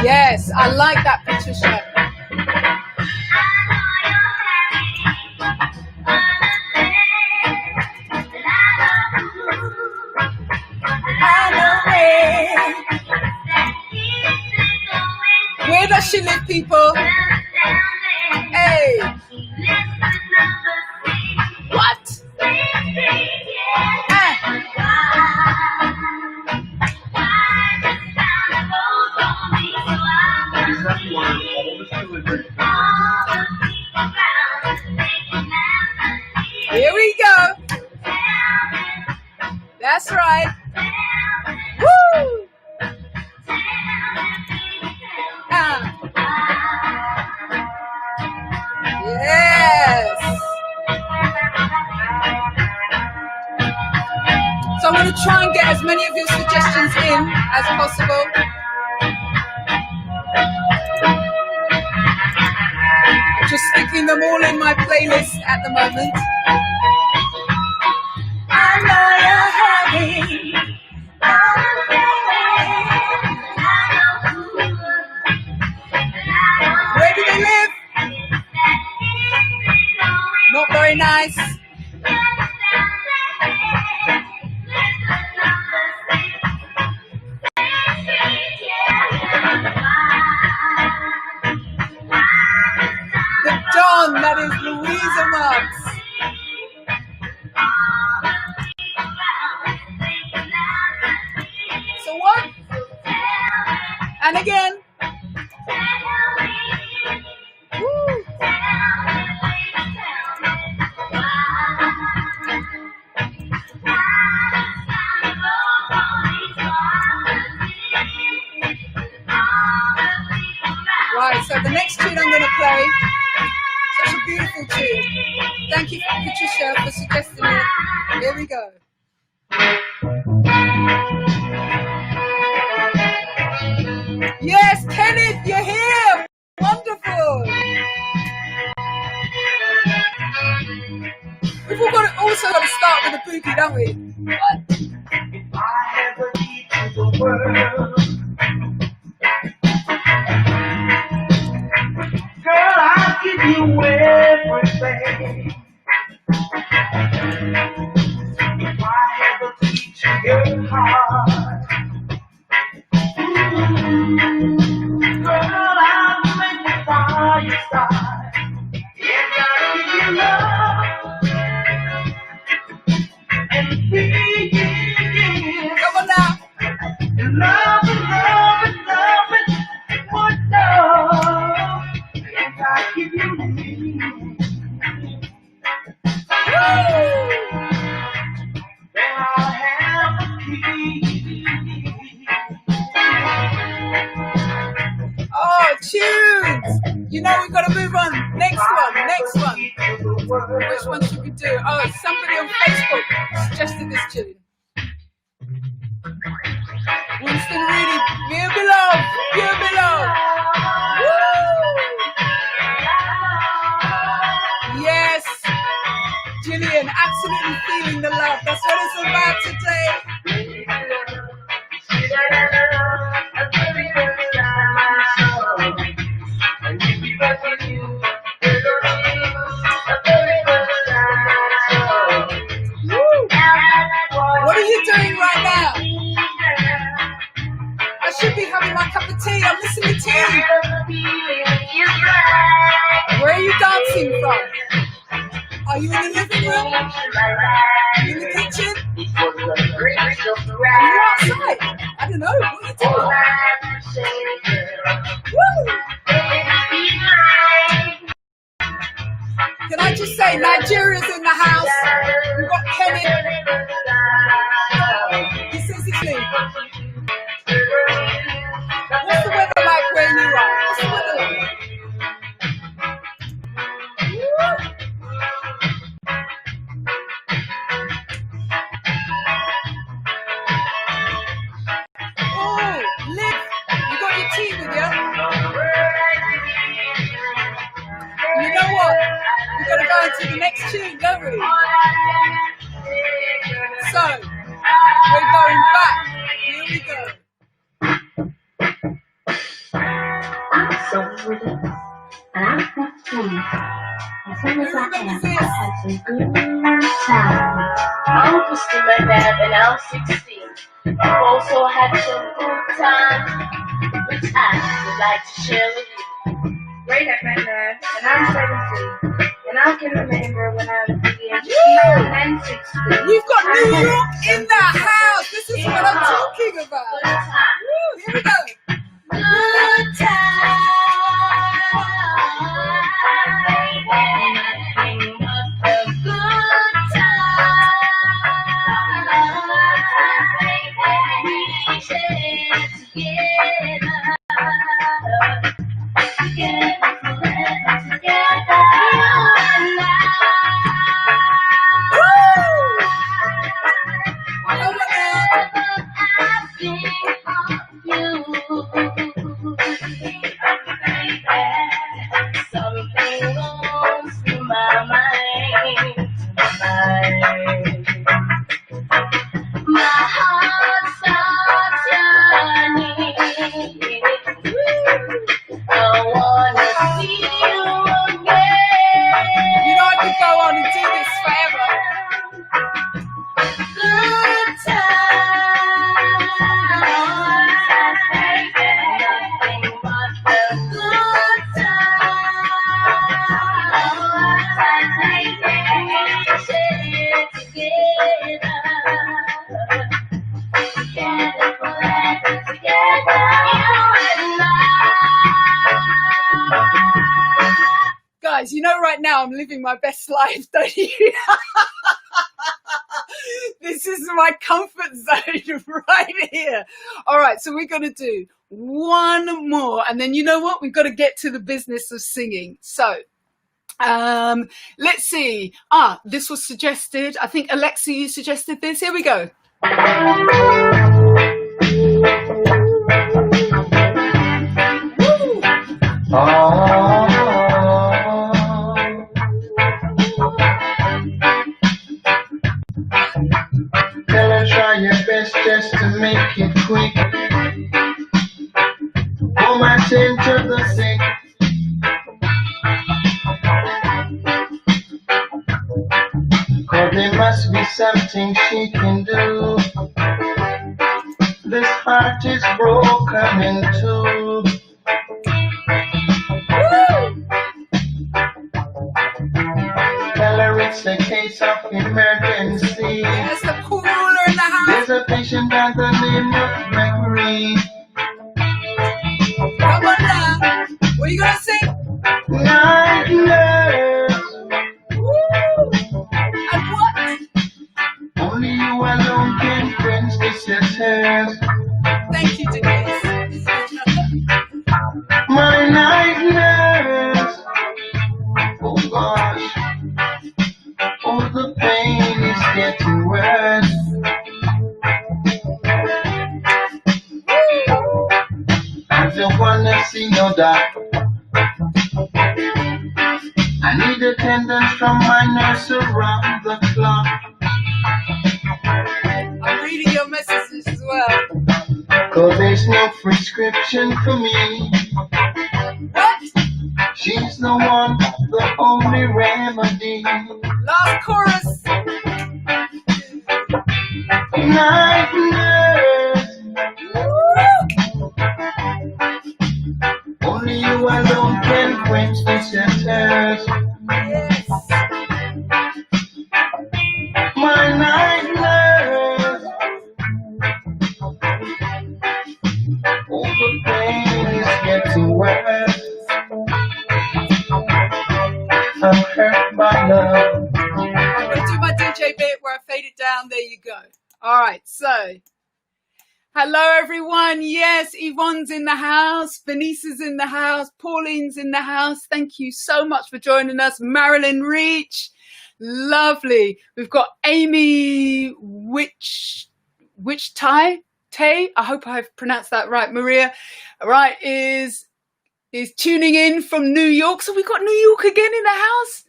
Yes, I like that, Patricia. Where does she live, people? Hey. What? Here we go. That's right. Woo! Yes. So I'm going to try and get as many of your suggestions in as possible. Just sticking them all in my playlist at the moment. I know you're happy. Where do they live? Not very nice. The Don, that is Louisa Marks. So what? And again. Woo. Right, so the next tune I'm going to play, such a beautiful tune. Thank you, Patricia, for suggesting it. Here we go. Yes, Kenneth, you're here. Wonderful. We've also got to start with a boogie, don't we? What? I have a key to the world. Girl, I'll give you everything. If I have a key to your heart, girl, I'll make the fire start. And I'll give you love and peace. Come on now. And love and love and love and more love. And I'll give you me. Then I'll have a key. Oh, tunes. You know we've got to move on. Next one. Which one should we do? Oh, somebody on Facebook suggested this tune. Winston Reedy, you belong. Woo! Yes, Gillian, absolutely feeling the love. That's what it's about today. What are you doing right now? I should be having my cup of tea. I'm listening to you. Where are you dancing from? Are you in the living room? Are you in the kitchen? Are you outside? I don't know. What are you doing? Woo! Can I just say, Nigeria's in the house. We've got Kenny. He says it's me. What's the weather like where you are? What's the weather like? Oh, Liv, you got your tea with you? You know what? We've got to go into the next tune, don't we? So, we're going back. Here we go. Who remembers this? I was still my dad and I was 16. I've also had some good times, which I would like to share with you. Great at my dad, and I'm 17. And I can remember when I was the age of 9 and 16. We've got New York in the house. This is what I'm talking about. Woo, here we go. Good times. Guys, you know right now I'm living my best life, don't you? This is my comfort zone right here. All right, so we're going to do one more. And then you know what? We've got to get to the business of singing. So let's see. This was suggested. I think, Alexa, you suggested this. Here we go. Try your best just to make it quick. Go match into the sick. Cause there must be something she can do. This heart is broken in two. Tell her it's a case of emergency. There's the cooler in the house. There's a patient by the name of Gregory. Come on now. What are you going to sing? Night nurse. And what? Only you alone can quench this tears. Thank you, Denise. My night nurse. Oh gosh. Oh, the pain is getting worse. I don't wanna see no doctor. I need attendance from my nurse around the clock. I'm reading your messages as well. Cause there's no prescription for me. What? She's the one, the only remedy. Last chorus. Night nurse. Only you alone can quench these tears. Yes. My night nurse. Oh, the pain is getting worse. I'm hurt by love. I'm going to do my DJ bit where I fade it down. There you go. All right, so hello, everyone. Yes, Yvonne's in the house. Venice's in the house. Pauline's in the house. Thank you so much for joining us. Marilyn Reach. Lovely. We've got Amy Tay. I hope I've pronounced that right. Maria, right, is tuning in from New York. So we've got New York again in the house.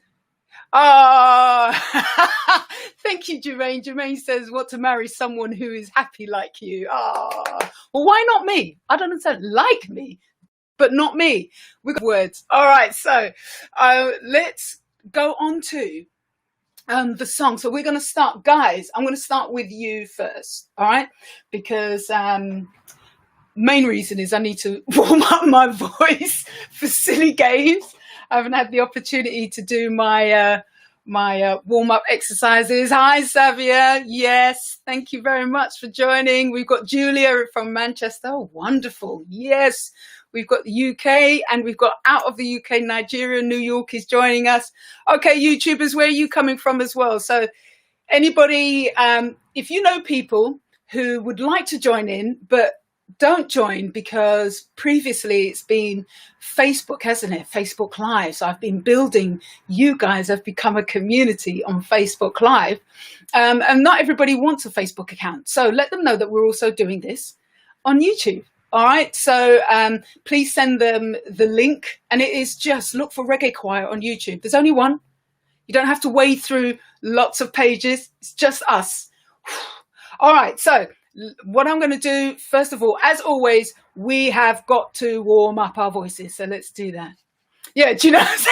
Thank you, Jermaine. Jermaine says, "What to marry someone who is happy like you." Well, why not me? I don't understand. Like me, but not me. We got words. All right, so let's go on to the song. So we're going to start, guys. I'm going to start with you first, all right? Because main reason is I need to warm up my voice for silly games. I haven't had the opportunity to do my warm-up exercises. Hi, Xavier. Yes, thank you very much for joining. We've got Julia from Manchester. Oh, wonderful. Yes, we've got the UK, and we've got out of the UK, Nigeria. New York is joining us. Okay, YouTubers, where are you coming from as well? So anybody, if you know people who would like to join in, but don't join because previously it's been Facebook, hasn't it? Facebook Live. So I've been building, you guys have become a community on Facebook Live. And not everybody wants a Facebook account. So let them know that we're also doing this on YouTube. All right. So please send them the link. And it is just look for Reggae Choir on YouTube. There's only one. You don't have to wade through lots of pages. It's just us. All right. So what I'm going to do, first of all, as always, we have got to warm up our voices. So let's do that. Yeah, do you know what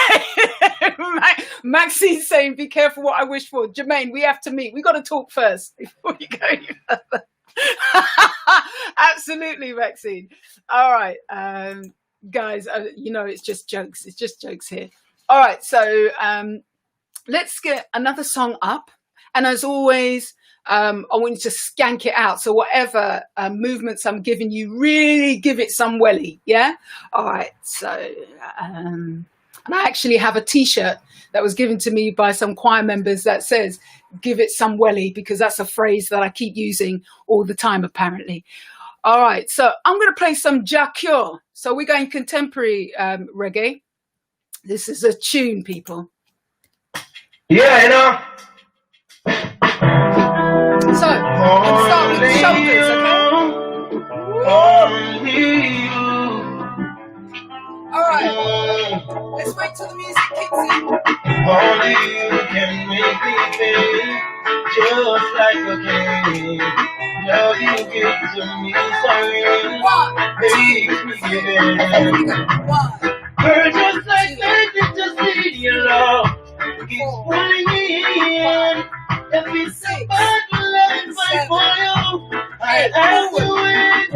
I'm saying? Maxine's saying, be careful what I wish for. Jermaine, we have to meet. We got to talk first before we go any further. Absolutely, Maxine. All right, guys, you know, it's just jokes. It's just jokes here. All right, so let's get another song up. And as always, I want you to skank it out. So whatever movements I'm giving you, really give it some welly. Yeah. All right. So, and I actually have a T-shirt that was given to me by some choir members that says, give it some welly, because that's a phrase that I keep using all the time, apparently. All right. So I'm going to play some Jacure. So we're going contemporary reggae. This is a tune, people. Yeah, you know. So, let's start with the shoulders, okay? Alright, let's wait till the music kicks in. Only you can make me feel just like a king. Love you give to me something. Makes me give it. Girl, just like magic, just need your love. Keep pulling me in. If it's a battle, let me fight for you. I am doing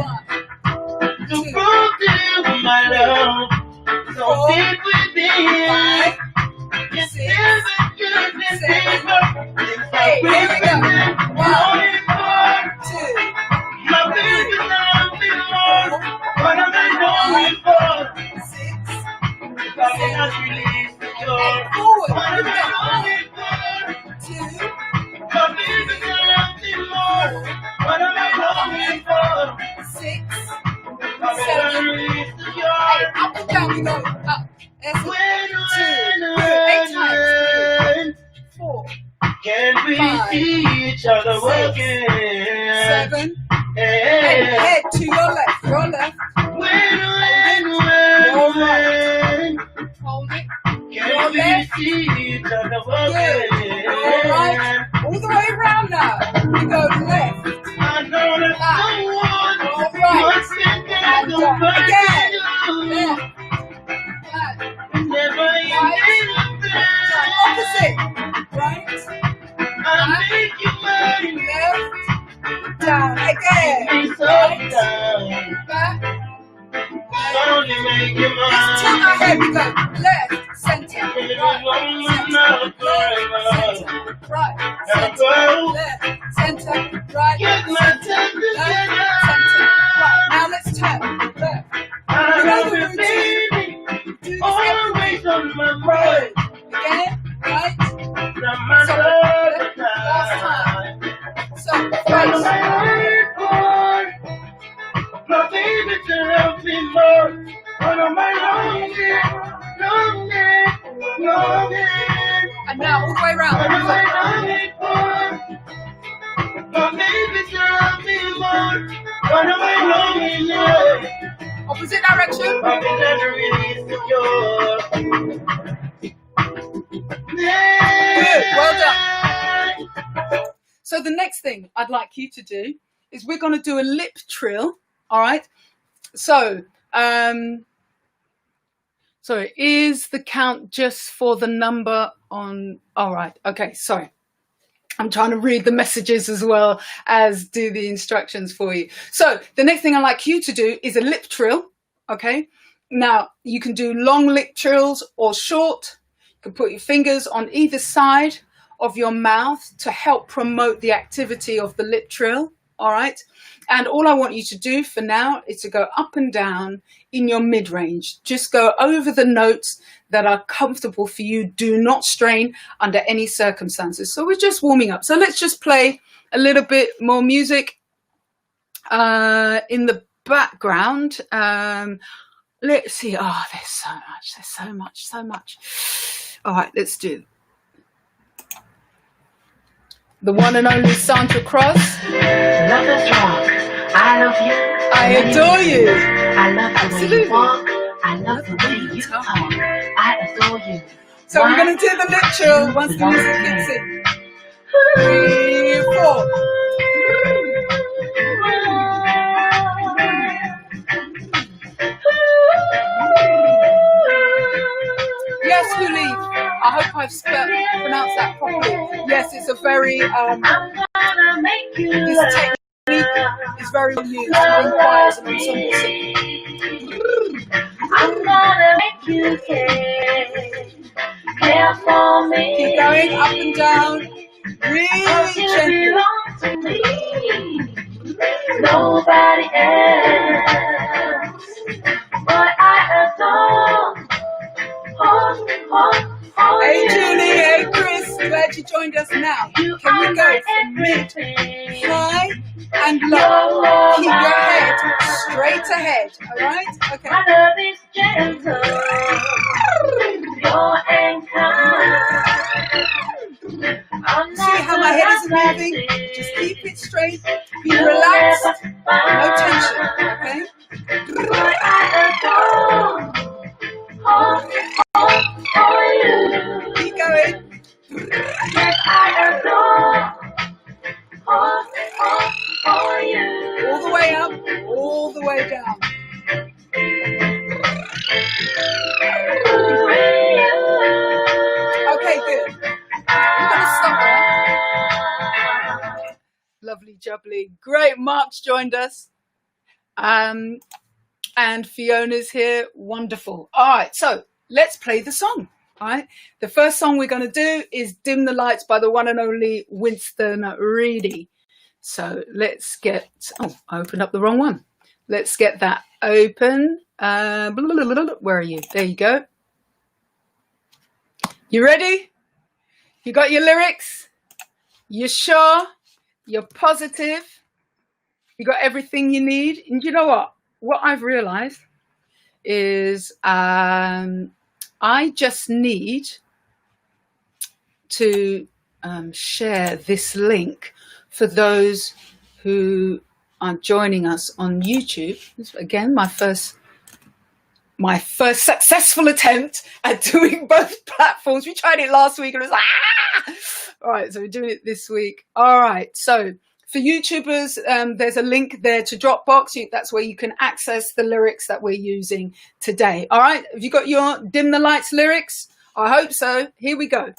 to prove to you my love. So deep within, it's never good to see her. It's Here we go. 1, 2. My baby love me more. What am I going for? 6, If I cannot release the door, forward. what am I going for? 2. My baby love me more. What am I going for? 6, If I cannot release the door. up and down we go. Up. That's it. 2. Good. 8 times. 4. Can we 5, see each other 6, again? 7. Hey. Head to your left. Your left. When? Hold it. Can we see each other again? All right. All the way around now. We go left. I know that someone All right. must be there to Again. find you. Left. Back. Never Right. Opposite. Right. I make you mine. Left. Down. Again. Be so Right. down. Back. Only make you Let's turn our mine. head. We go left. Center. Right. Center. Left. Center. Right. Get myself Left. together. Center. Right. Now let's turn. Left. I You know love the you, routine. baby. Do this Always on my mind. again. Right. No matter the time. So, What am I longing for? My baby to love me more. What am I longing? and now all the way What am around. I longing for? My baby to love me more. What am I longing for? Opposite direction. I've been never released to you. Good. Well done. So the next thing I'd like you to do is we're going to do a lip trill. All right. So Sorry, is the count just for the number on? All right. Okay. Sorry. I'm trying to read the messages as well as do the instructions for you. So the next thing I'd like you to do is a lip trill. Okay. Now you can do long lip trills or short. You can put your fingers on either side of your mouth to help promote the activity of the lip trill. All right. And all I want you to do for now is to go up and down in your mid-range. Just go over the notes that are comfortable for you. Do not strain under any circumstances. So we're just warming up. So let's just play a little bit more music in the background. Let's see. Oh, there's so much. All right, let's do the one and only Sandra Cross. Love is wrong. I love you. I adore you. I love the way you walk. I love the way you talk. I adore you. So we're going to do the lip trill once the music hits in. 3, 4. Yes, Huli. I hope I've pronounced that properly. Yes, it's a very this technique is very well used within choirs and ensemble singing. I'm gonna make you care for me. Keep going up and down, really gently. To me, nobody else, but I adore. Hey Julie, hey Chris, glad you joined us now. Can we go from mid, high and low? Keep your head straight ahead, alright? Okay. My love is gentle, pure and kind. See how my head isn't moving? Just keep it straight, be relaxed, no tension, okay? Keep going. All the way up, all the way down. Okay, good. I'm going to stop there. Lovely jubbly. Great, Mark's joined us. And Fiona's here. Wonderful. All right, so let's play the song. All right. The first song we're going to do is Dim the Lights by the one and only Winston Reedy. So let's get, oh, I opened up the wrong one. Let's get that open. Where are you? There you go. You ready? You got your lyrics? You sure? You're positive? You got everything you need? And you know what? What I've realized is I just need to share this link for those who are joining us on YouTube. Again, my first successful attempt at doing both platforms. We tried it last week and it was like, ah! All right, so we're doing it this week. All right, so for YouTubers, there's a link there to Dropbox. That's where you can access the lyrics that we're using today. All right, have you got your Dim the Lights lyrics? I hope so. Here we go.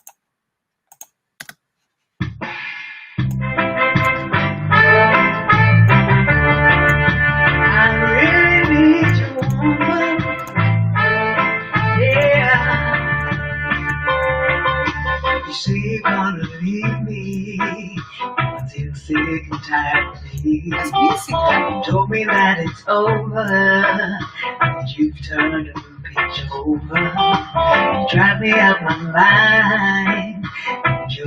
You say you're gonna leave me until sick and tired of me. You told me that it's over, that you've turned a new page over. You drive me out my mind.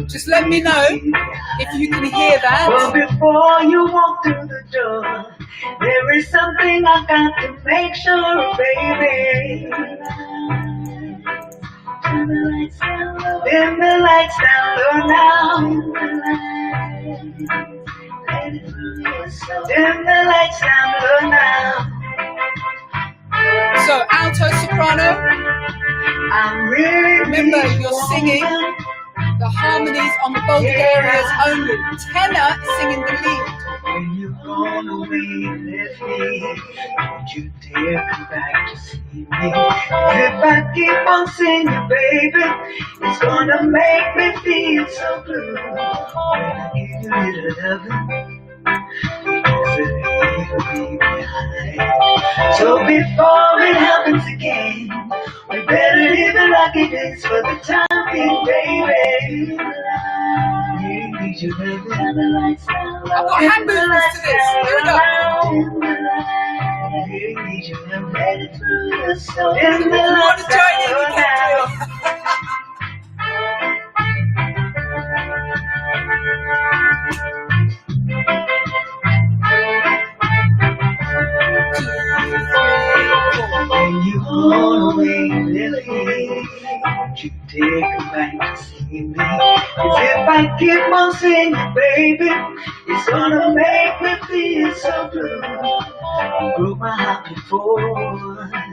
Just let me know if you can hear that. Well, before you walk through the door, there is something I've got to make sure, baby. Dim the lights down low. Dim the lights down low now. Dim the lights down low now. So alto soprano. I'm really remember you're singing the harmonies on the bolder areas only. Tenor is singing the lead. When you gone away and left me. Don't you dare come back to see me. 'Cause if I keep on singing, baby, it's gonna make me feel so blue. When I give you a little loving, so before it happens again, we better live it like it is for the time being, baby. You need your love. I've got hand movements to this. Here we go. You need your love. Let it through your soul. If you want to join in, you can do. When you gone away and left me, don't you dare come back to see me. 'Cause if I keep on singing, baby, it's gonna make me feel so blue. You broke my heart before, now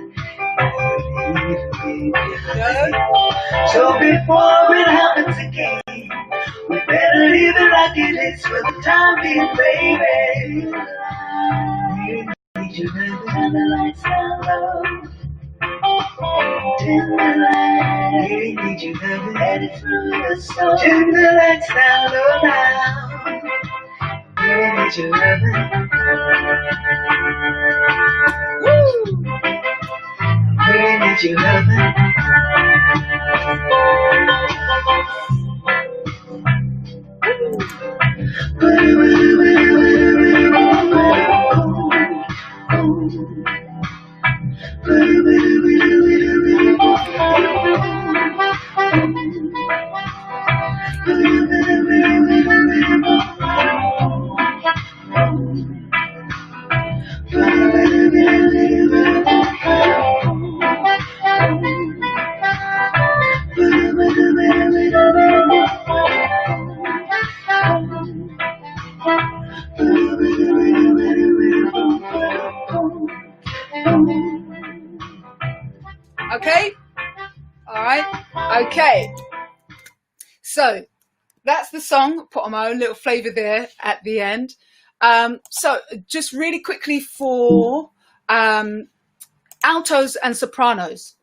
you're leaving me behind. So before it happens again, we better leave it like it is for the time being, baby. You never turn the lights down low. Turn the lights. You need your love. Let it through your soul. Turn the lights down low now. You need your love. Woo! You need your love. Okay? All right? Okay. So that's the song. Put on my own little flavour there at the end. So just really quickly for altos and sopranos.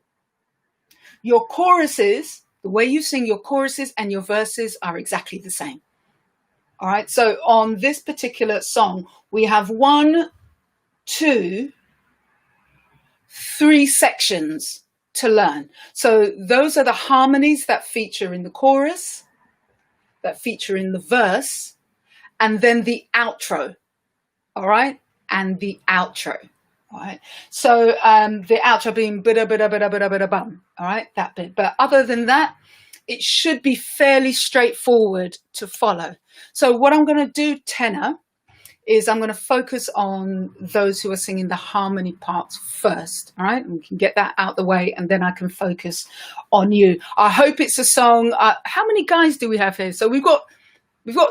Your choruses, the way you sing your choruses and your verses are exactly the same. All right. So on this particular song, we have 1, 2, 3 sections to learn. So those are the harmonies that feature in the chorus, that feature in the verse, and then the outro. All right. And the outro. All right. So the outro being bada bada bada bada bada bum. All right. That bit. But other than that, it should be fairly straightforward to follow. So what I'm going to do, tenor, is I'm going to focus on those who are singing the harmony parts first. All right. And we can get that out the way and then I can focus on you. I hope it's a song. How many guys do we have here? So we've got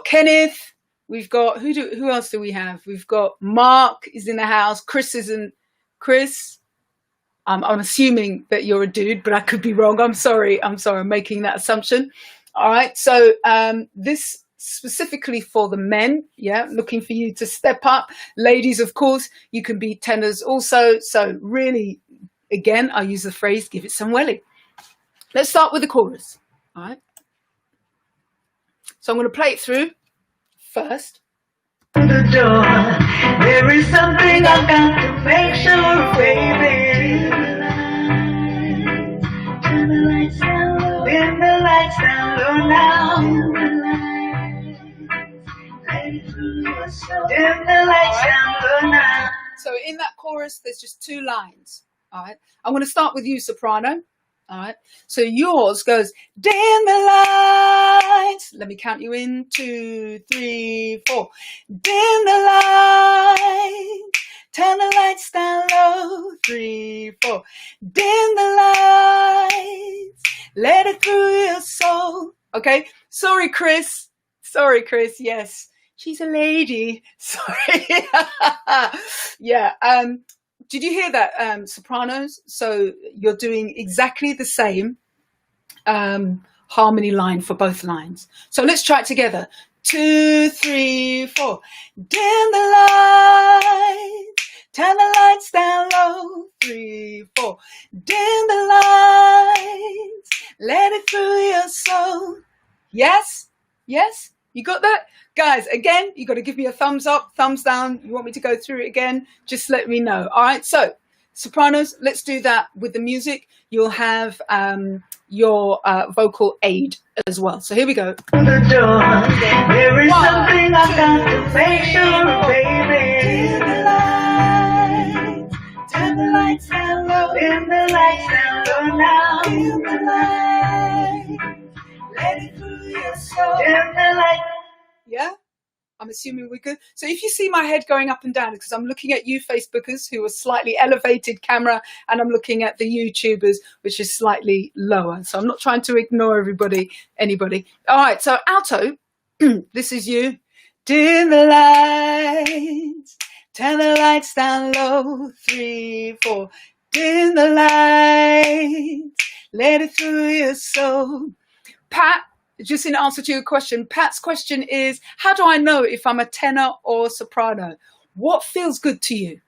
Kenneth. We've got, who else do we have? We've got Mark is in the house. Chris isn't. Chris, I'm assuming that you're a dude, but I could be wrong. I'm sorry. I'm making that assumption. All right. So this specifically for the men. Yeah. Looking for you to step up. Ladies, of course, you can be tenors also. So really, again, I use the phrase, give it some welly. Let's start with the chorus. All right. So I'm going to play it through. First, the door. There is something I've got to make sure, baby. Turn the lights down low. Turn the lights down low now. Turn the lights down low now. So in that chorus, there's just 2 lines. All right. I'm going to start with you, soprano. All right. So yours goes, dim the lights. Let me count you in. 2, 3, 4. Dim the lights. Turn the lights down low. 3, 4. Dim the lights. Let it through your soul. Okay. Sorry, Chris. Yes. She's a lady. Sorry. Yeah. Did you hear that, sopranos? So you're doing exactly the same harmony line for both lines. So let's try it together. 2, 3, 4. Dim the lights, turn the lights down low. 3, 4. Dim the lights, let it through your soul. Yes? Yes? You got that? Guys, again, you got to give me a thumbs up, thumbs down. You want me to go through it again? Just let me know. All right, so sopranos, let's do that with the music. You'll have your vocal aid as well. So here we go. The door. There is something I've got to make sure, baby. Turn the lights down low. Dim the lights down low now. Dim the lights. Let it through your soul. Dim the lights. Yeah? I'm assuming we're good. So if you see my head going up and down, because I'm looking at you Facebookers who are slightly elevated camera, and I'm looking at the YouTubers, which is slightly lower. So I'm not trying to ignore anybody. All right, so alto, this is you. Dim the lights, turn the lights down low. 3, 4. Dim the lights, let it through your soul. Pat, just in answer to your question, Pat's question is, how do I know if I'm a tenor or soprano? What feels good to you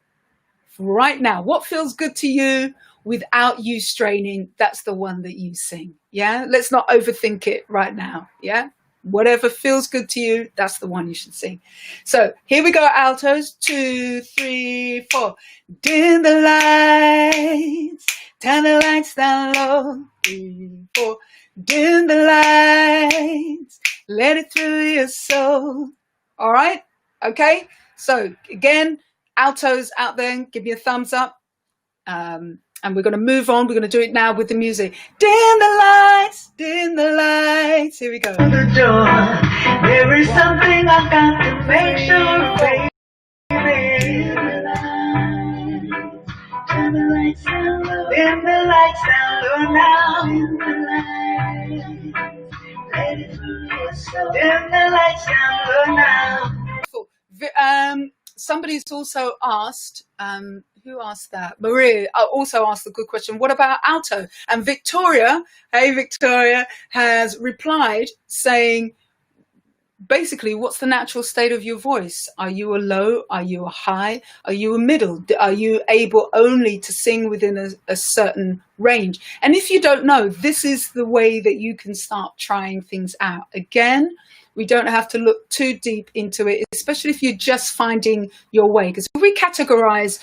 right now? What feels good to you without you straining? That's the one that you sing. Yeah. Let's not overthink it right now. Yeah. Whatever feels good to you, that's the one you should sing. So here we go, altos. 2, 3, 4. Dim the lights, turn the lights down low. 3, 4. Dim the lights, let it through your soul. All right. Okay. So again, altos out there, give me a thumbs up. And we're going to move on. We're going to do it now with the music. Dim the lights, dim the lights. Here we go. The door. There is something I've got to make sure, baby. Turn the lights down low. Dim the lights down low now. Dim the lights. Let it through your soul. Dim the lights down low now. Somebody's also asked, who asked that? Maria also asked a good question. What about alto? And Victoria, hey Victoria, has replied saying, basically, what's the natural state of your voice? Are you a low? Are you a high? Are you a middle? Are you able only to sing within a certain range? And if you don't know, this is the way that you can start trying things out. Again, we don't have to look too deep into it, especially if you're just finding your way. Because if we categorize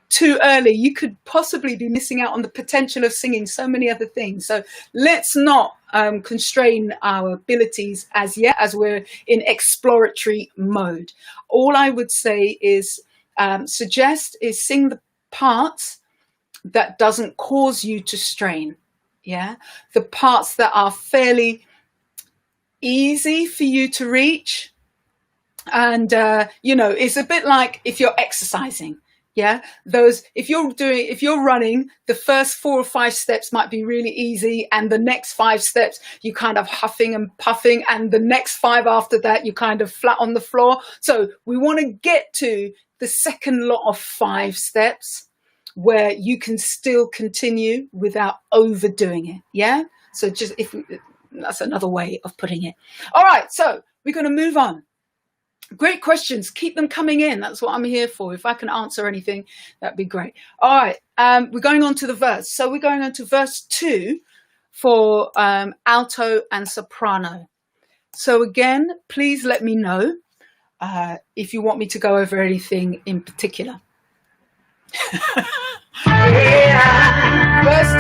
too early, you could possibly be missing out on the potential of singing so many other things. So let's not constrain our abilities as yet, as we're in exploratory mode. All I would say is suggest is sing the parts that doesn't cause you to strain. Yeah, the parts that are fairly easy for you to reach. And it's a bit like if you're exercising. Yeah, if you're running, the first 4 or 5 steps might be really easy, and the next 5 steps you kind of huffing and puffing, and the next 5 after that you kind of flat on the floor. So we want to get to the second lot of 5 steps where you can still continue without overdoing it. Yeah, so that's another way of putting it. All right, so we're going to move on. Great questions. Keep them coming in. That's what I'm here for. If I can answer anything, that'd be great. All right. We're going on to the verse. So we're going on to verse 2 for alto and soprano. So again, please let me know if you want me to go over anything in particular. Yeah. Verse 2.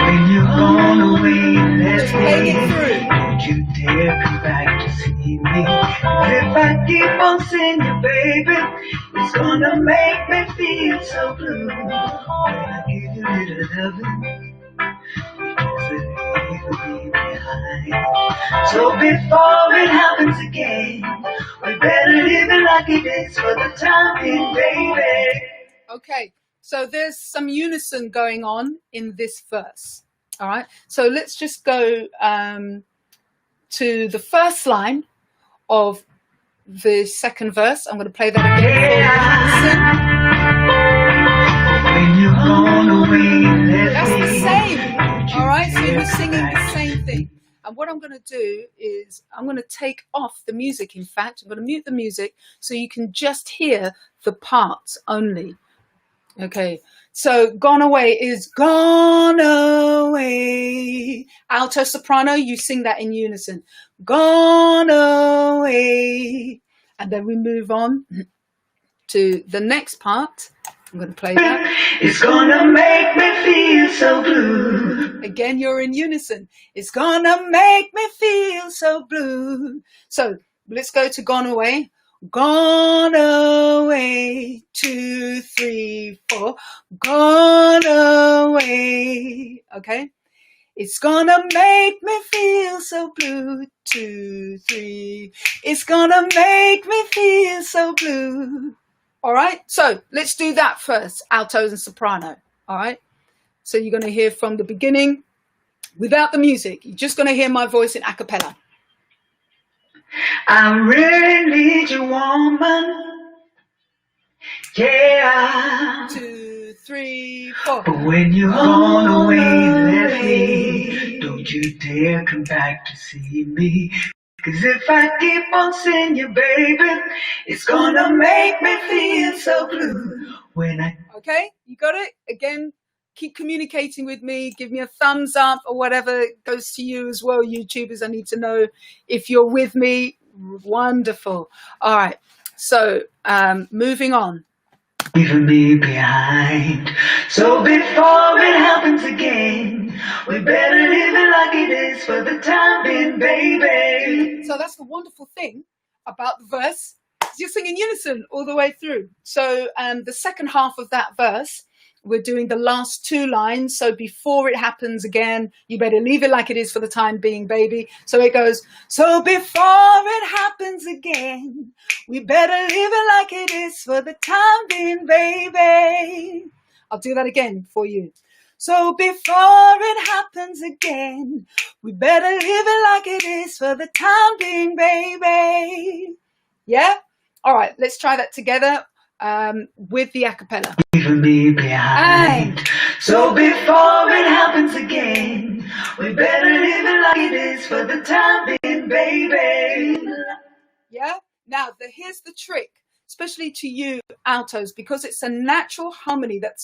When you're gone away, Just playing it through. don't you dare come back to see me. If I keep on singing, baby, it's gonna make me feel so blue. When I give you a little loving, you just leave me behind. So before it happens again, we better live it like it is for the time being, baby. Okay, so there's some unison going on in this verse. All right, so let's just go to the first line of the second verse. I'm going to play that again. When you're gone away, That's the same. All right, so you're singing the same thing. And what I'm going to do is I'm going to take off the music. In fact, I'm going to mute the music so you can just hear the parts only. Okay, so Gone Away is gone away. Alto soprano, you sing that in unison. Gone away. And then we move on to the next part. I'm going to play that. It's gonna make me feel so blue. Again, you're in unison. It's gonna make me feel so blue. So let's go to Gone Away. Gone away, 2, 3, 4. Gone away. Okay. It's gonna make me feel so blue. 2, 3. It's gonna make me feel so blue. All right, so let's do that first, altos and soprano. All right, so you're going to hear from the beginning without the music. You're just going to hear my voice in a cappella. I really need you, woman. Yeah. 2, 3, 4. But when you're gone away and left me, don't you dare come back to see me. 'Cause if I keep on seeing you, baby, it's gonna make me feel so blue. Okay, you got it? Again, keep communicating with me. Give me a thumbs up or whatever. It goes to you as well, YouTubers. I need to know if you're with me. Wonderful. All right, so moving on. Leaving me behind. So before it happens again, we better leave it like it is for the time being, baby. So that's the wonderful thing about the verse. You're singing unison all the way through. So the second half of that verse, we're doing the last 2 lines. So before it happens again, you better leave it like it is for the time being, baby. So it goes, so before it happens again, we better leave it like it is for the time being, baby. I'll do that again for you. So before it happens again, we better leave it like it is for the time being, baby. Yeah? All right, let's try that together with the a cappella. Leaving me behind. So before it happens again, we better leave it like it is for the time being, baby. Yeah? Now, here's the trick, especially to you altos, because it's a natural harmony that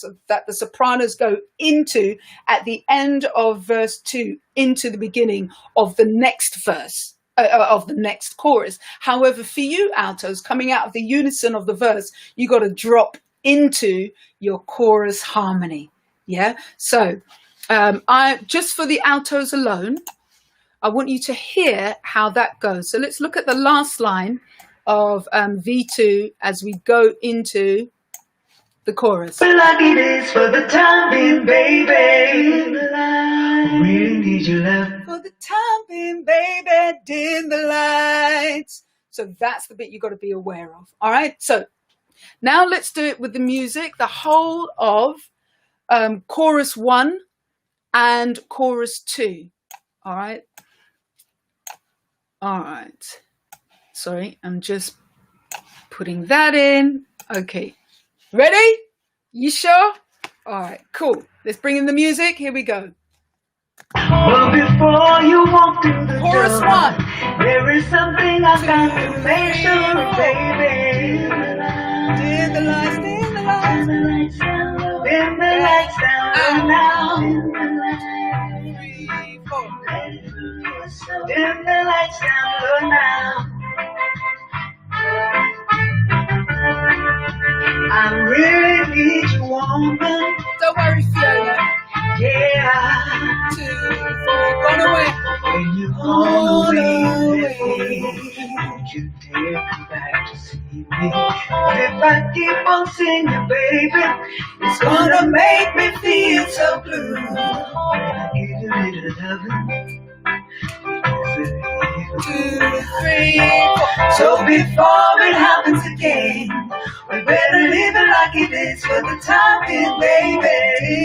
the sopranos go into at the end of verse 2, into the beginning of the next verse. Of the next chorus. However, for you altos, coming out of the unison of the verse, you got to drop into your chorus harmony. Yeah. So, I just for the altos alone, I want you to hear how that goes. So let's look at the last line of V2 as we go into the chorus. Like it is for the time being, baby. Really need your love. For the time being, baby, dim the lights. So that's the bit you got to be aware of. All right. So now let's do it with the music. The whole of chorus 1 and chorus 2. All right. All right. Sorry, I'm just putting that in. Okay. Ready? You sure? All right, cool. Let's bring in the music. Here we go. Well, before you walk through the Chorus door, 1. there is something I got to make sure, baby. Dim the lights, dim the lights. Dim the lights down now. 3, 4. Dim the lights down low now. I really need you, woman. Don't worry, Fiona. Yeah. 2, 3, gone away. When you're gone away, don't you dare come back to see me. If I keep on seeing you, baby, it's gonna make me feel so blue. When I give you a little loving, 2, 3, 4. so before it happens again, we better leave it like it is for the time being, baby.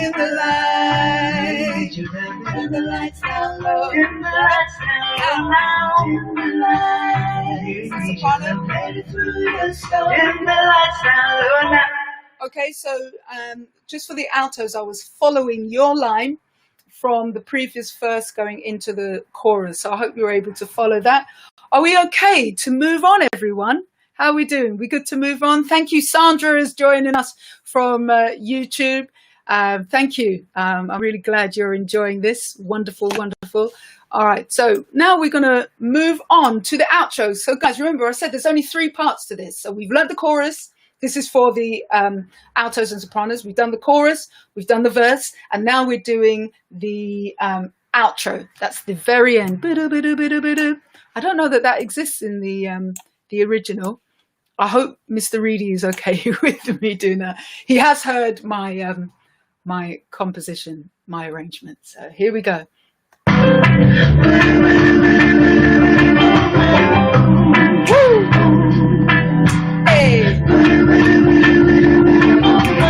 In the light, Dim the lights down low. the lights down now. Dim the lights. Soprano. Dim the lights down low now. Okay, so just for the altos, I was following your line from the previous verse going into the chorus. So I hope you're able to follow that. Are we okay to move on, everyone? How are we doing? We good to move on? Thank you. Sandra is joining us from YouTube. Thank you. I'm really glad you're enjoying this. Wonderful, wonderful. All right. So now we're going to move on to the outro. So guys, remember I said there's only 3 parts to this. So we've learned the chorus. This is for the altos and sopranos. We've done the chorus. We've done the verse. And now we're doing the outro. That's the very end. I don't know that exists in the original. I hope Mr. Reedy is okay with me doing that. He has heard my my composition, my arrangement. So here we go. Woo! Hey!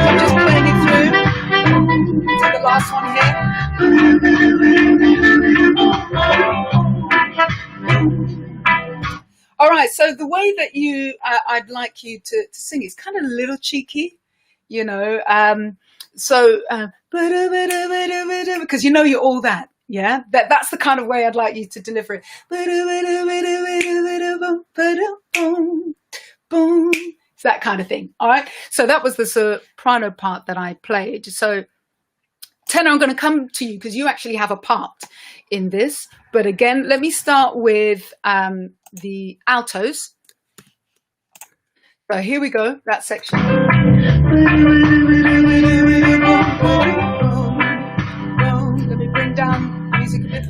I'm just playing it through to the last one here. All right, so the way that I'd like you to sing is kind of a little cheeky, you know. Because you know you're all that, yeah. That's the kind of way I'd like you to deliver it. It's that kind of thing. All right. So that was the soprano part that I played. So tenor, I'm going to come to you because you actually have a part in this. But again, let me start with the altos. So here we go, that section. Let me bring down the music a bit.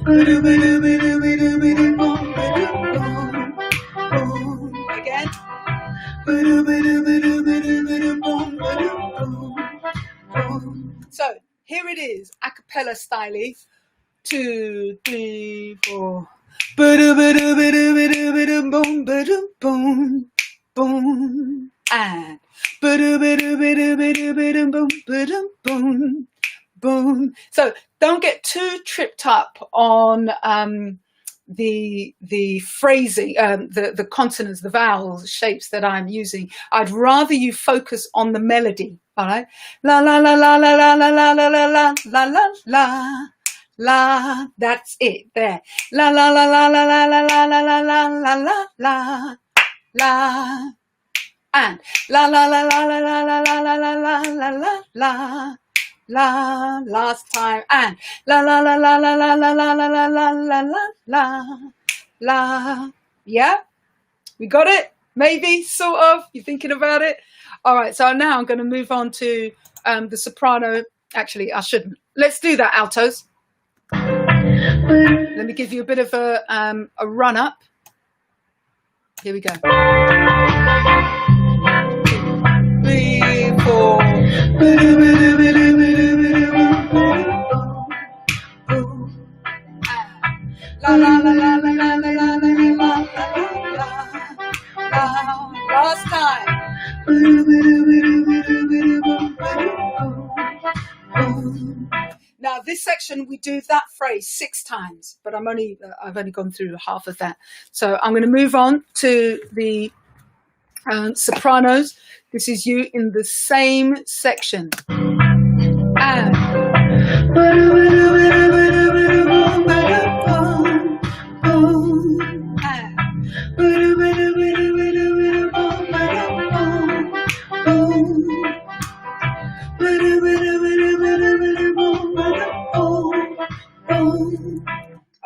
Again. So here it is, a cappella style. 2, 3, 4. Boom and boom. So don't get too tripped up on the phrasing, the consonants, the vowels, shapes that I'm using. I'd rather you focus on the melody. All right, la la la la la la la la la la la la la. La, that's it there. La la la la la la la la la la la la la la, and la la la la la la la la la la la la la la. Last time, and la la la la la la la la la la la la la la. Yeah, we got it. Maybe, sort of. You thinking about it? All right. So now I'm going to move on to the soprano. Actually, I shouldn't. Let's do that, altos. Let me give you a bit of a run up. Here we go. 3, 4. La la la la la la la la la la. Last time. Now this section we do that phrase 6 times, but I've only gone through half of that. So I'm going to move on to the sopranos. This is you in the same section. And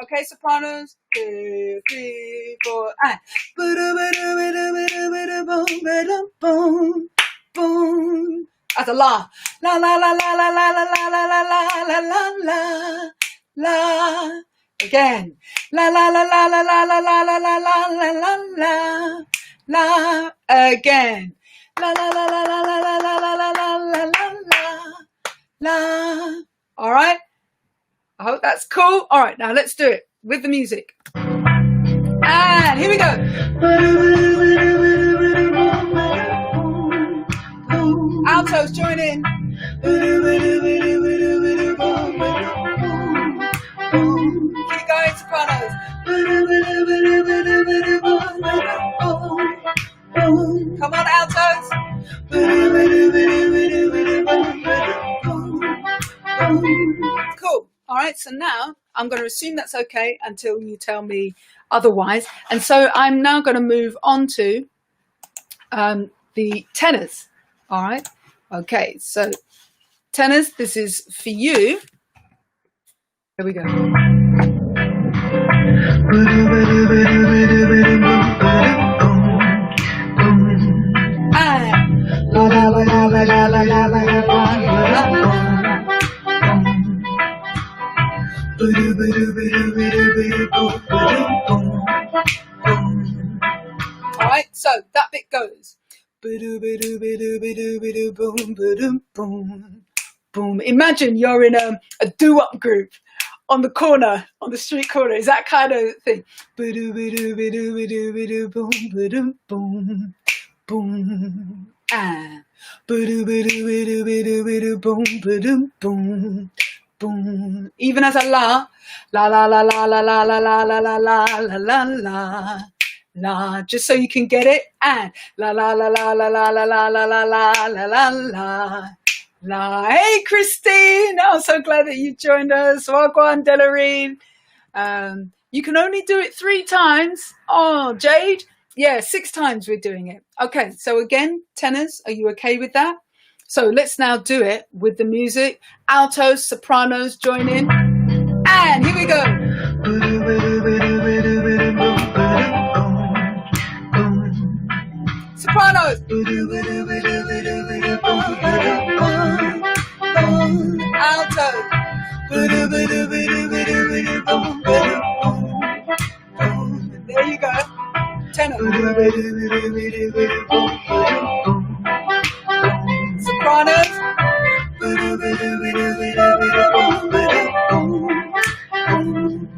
okay, sopranos. 2, 3, 4, and boom. That's a la. La la la la la la la la la la la la la la. Again. La la la la la la la la la la la la la la. Again. La la la la la la la la la la la la la. All right. I hope that's cool. All right, now let's do it with the music. And here we go. Altos, join in. Keep going, sopranos. Come on, altos. Cool. All right, so now I'm going to assume that's okay until you tell me otherwise. And so I'm now going to move on to the tenors. All right. Okay, so tenors, this is for you. Here we go. All right, so that bit goes. Boom. Imagine you're in a doo-wop group on the corner, on the street corner. Is that kind of thing? Boom. Ah. Boom. Even as a la la la la la la la la la la la la la la la, just so you can get it. And la la la la la la la la la la la la la la la. Hey Christine, I'm so glad that you joined us. Wagwan Delarine. You can only do it 3 times. Oh, Jade. Yeah, 6 times we're doing it. Okay, so again, tenors, are you okay with that? So let's now do it with the music. Altos, sopranos, join in. And here we go. Sopranos. Altos. There you go. Tenor. Sopranos.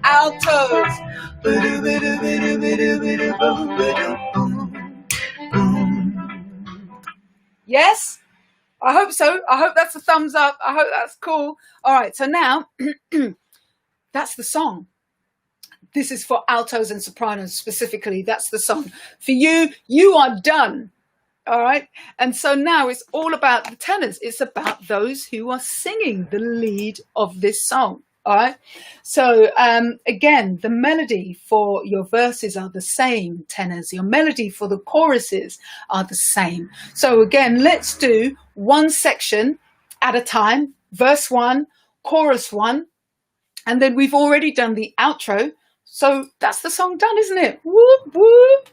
Altos. Yes? I hope so. I hope that's a thumbs up. I hope that's cool. All right, so now that's the song. This is for altos and sopranos specifically. That's the song. For you, you are done. All right. And so now it's all about the tenors. It's about those who are singing the lead of this song. All right. So again, the melody for your verses are the same, tenors. Your melody for the choruses are the same. So again, let's do one section at a time. Verse 1, chorus 1. And then we've already done the outro. So that's the song done, isn't it? Whoop, whoop.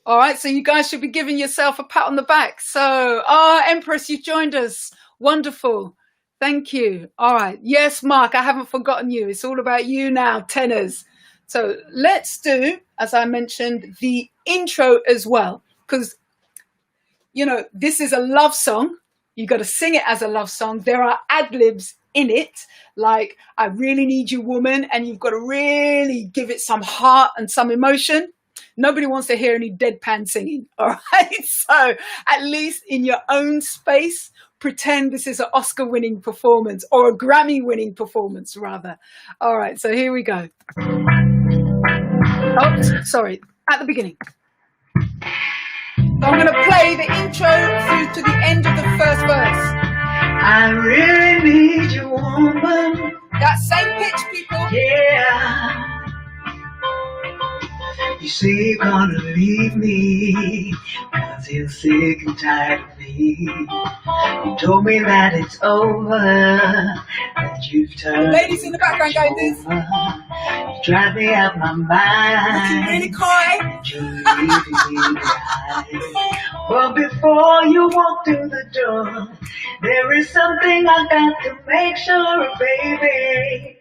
All right, so you guys should be giving yourself a pat on the back. So, Empress, you joined us. Wonderful. Thank you. All right. Yes, Mark, I haven't forgotten you. It's all about you now, tenors. So let's do, as I mentioned, the intro as well. Because, you know, this is a love song. You got to sing it as a love song. There are ad-libs in it, like I really need you, woman, and you've got to really give it some heart and some emotion. Nobody wants to hear any deadpan singing. All right, so at least in your own space, pretend this is an Oscar-winning performance or a Grammy-winning performance, rather. All right, so here we go. Oh, sorry, at the beginning. So I'm going to play the intro through to the end of the first verse. I really need you, woman. That same pitch, people. Yeah. You say you're gonna leave me because you're sick and tired of me. You told me that it's over, that you've turned. Ladies in the background going this. You drive me out my mind. Looking really coy. You're leaving me behind. Well, before you walk through the door, there is something I got to make sure of, baby.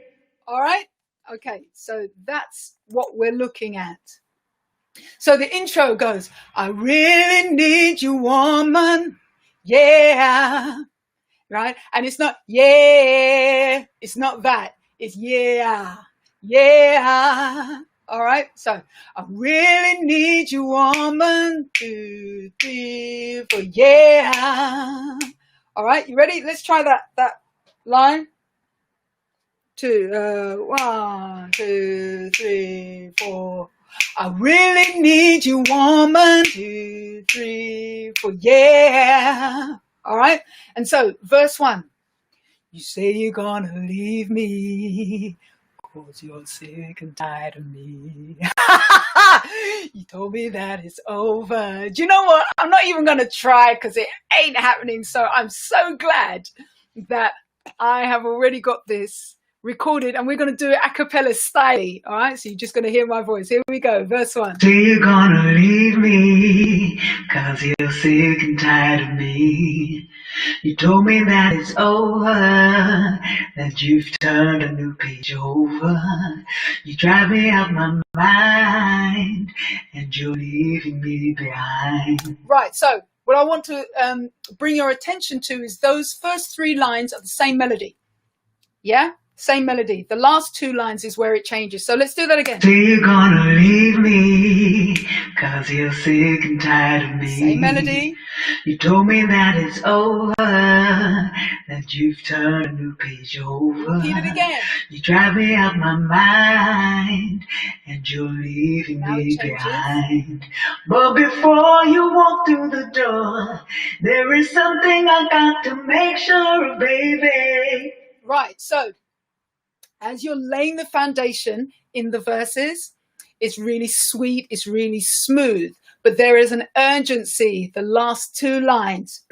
All right. Okay. So that's what we're looking at. So the intro goes, I really need you, woman. Yeah. Right. And it's not, yeah. It's not that. It's yeah. Yeah. All right. So I really need you, woman. 2, 3, 4. Yeah. All right. You ready? Let's try that line. 1, 2, 3, 4. I really need you, woman. 2, 3, 4. Yeah. All right. And so verse 1. You say you're gonna leave me, 'cause you're sick and tired of me. You told me that it's over. Do you know what? I'm not even gonna try because it ain't happening. So I'm so glad that I have already got this recorded and we're going to do it a cappella style. All right, so you're just going to hear my voice. Here we go, verse 1. Say you're gonna leave me, 'cause you're sick and tired of me. You told me that it's over, that you've turned a new page over. You drive me out my mind, and you're leaving me behind. Right, so what I want to bring your attention to is those first 3 lines of the same melody. Yeah? Same melody. The last 2 lines is where it changes. So let's do that again. Say you're gonna leave me, 'cause you're sick and tired of me. Same melody. You told me that it's over, that you've turned a new page over. Repeat it again. You drive me out my mind, and you're leaving Now me it changes. behind. But before you walk through the door, there is something I got to make sure of, baby. Right, so as you're laying the foundation in the verses, it's really sweet, it's really smooth, but there is an urgency, the last 2 lines.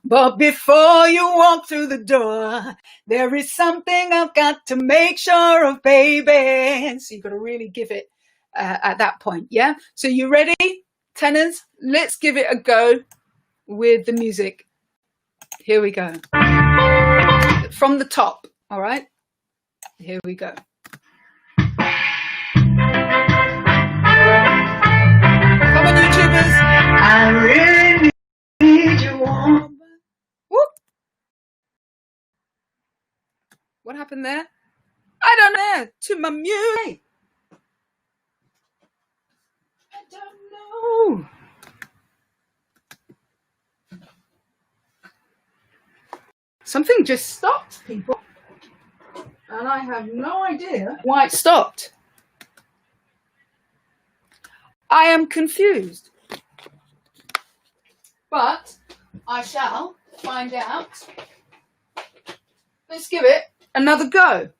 But before you walk through the door, there is something I've got to make sure of, baby. So you've got to really give it at that point, yeah? So you ready, tenors? Let's give it a go with the music. Here we go. From the top, all right? Here we go. Come on, YouTubers. I really need you warm. Whoop. What happened there? I don't know. To my music. I don't know. Something just stopped, people. And I have no idea why it stopped. I am confused. But I shall find out. Let's give it another go.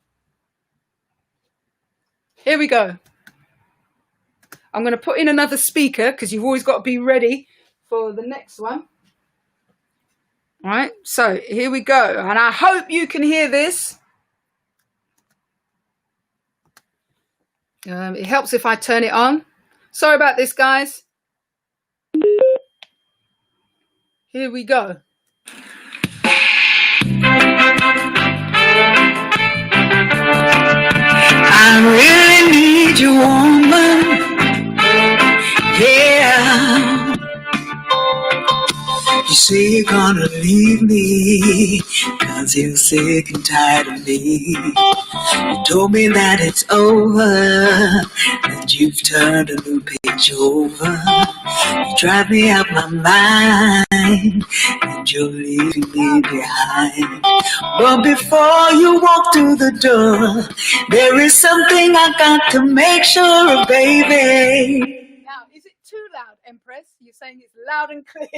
Here we go. I'm going to put in another speaker because you've always got to be ready for the next one. All right, so here we go. And I hope you can hear this. It helps if I turn it on. Sorry about this, guys. Here we go. I really need you, woman. Yeah. You say you're gonna leave me, 'cause you're sick and tired of me. You told me that it's over, that you've turned a new page over. You drive me out my mind, and you're leaving me behind. But before you walk through the door, there is something I got to make sure of, baby. Now, is it too loud, Empress? You're saying it's loud and clear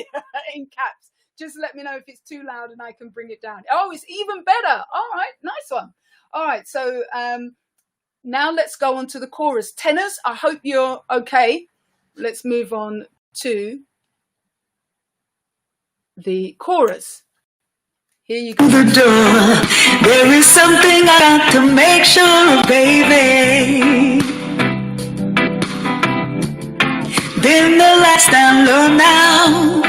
in caps. Just let me know if it's too loud and I can bring it down. Oh, it's even better. All right, nice one. All right, so now let's go on to the chorus. Tenors, I hope you're okay. Let's move on to the chorus. Here you go. The door, there is something I got to make sure of, baby. Dim the lights down low now.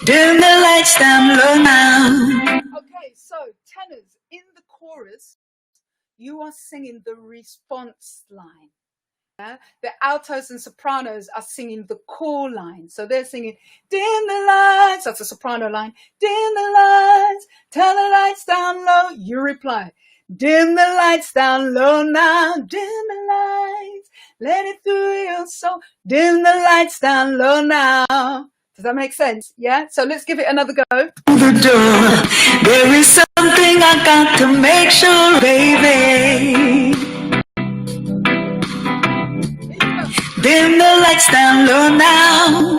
Dim the lights down low now. Okay, so tenors, in the chorus, you are singing the response line. Yeah? The altos and sopranos are singing the core line. So they're singing, dim the lights, that's a soprano line. Dim the lights, turn the lights down low. You reply, dim the lights down low now. Dim the lights, let it through your soul. Dim the lights down low now. Does that make sense? Yeah? So let's give it another go. The door, there is something I got to make sure, baby. Dim the lights down low now.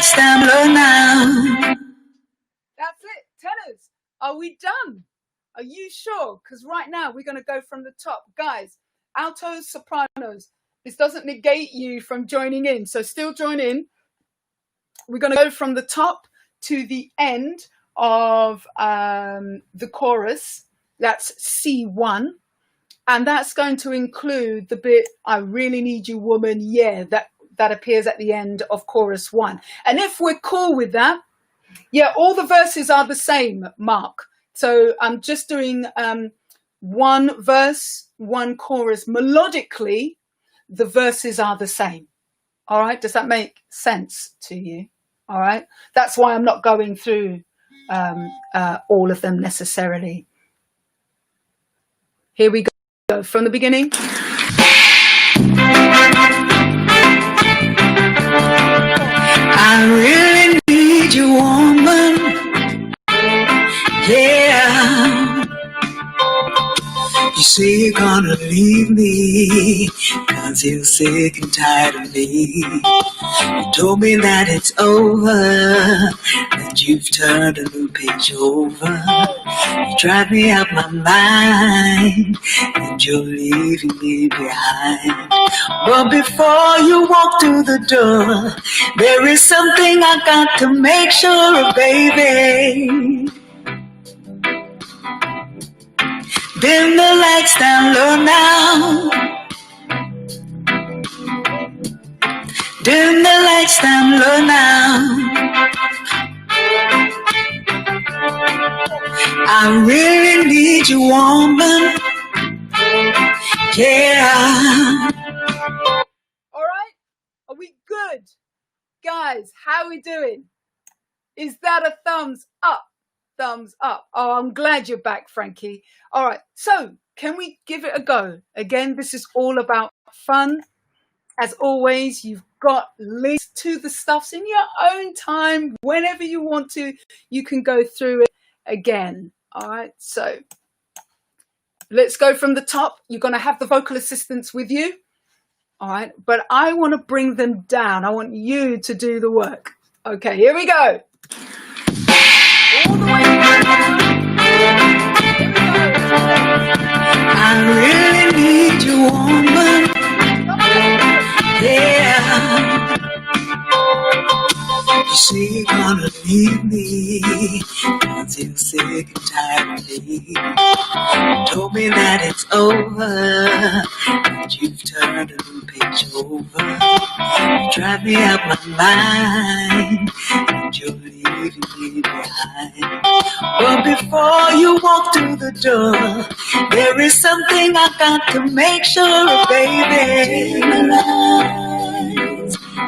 lights down low now. That's it, tenors. Are we done? Are you sure? Because right now we're going to go from the top. Guys, altos, sopranos. This doesn't negate you from joining in, so still join in. We're going to go from the top to the end of the chorus. That's C1. And that's going to include the bit, I really need you, woman, yeah, that appears at the end of chorus 1. And if we're cool with that, yeah, all the verses are the same, Mark. So I'm just doing one verse, one chorus. Melodically, the verses are the same. All right, does that make sense to you? All right, that's why I'm not going through all of them necessarily. Here we go from the beginning. I really need you, woman. Yeah. You say you're gonna leave me 'cause you're sick and tired of me. You told me that it's over, that you've turned a new page over. You drive me out my mind, and you're leaving me behind. But before you walk through the door, there is something I got to make sure of, baby. Dim the lights down low now. Dim the lights down low now. I really need you, woman. Yeah. All right. Are we good? Guys, how are we doing? Is that a thumbs up? Thumbs up. Oh, I'm glad you're back, Frankie. All right. So can we give it a go? Again, this is all about fun. As always, you've got links to the stuffs in your own time. Whenever you want to, you can go through it again. All right. So let's go from the top. You're going to have the vocal assistants with you. All right. But I want to bring them down. I want you to do the work. Okay, here we go. All the way down. I really need you, woman. Yeah. You say you're gonna leave me 'cause you're sick and tired of me. You told me that it's over, that you've turned a new page over. You drive me out my mind, and you're leaving me behind. But before you walk through the door, there is something I got to make sure of, baby.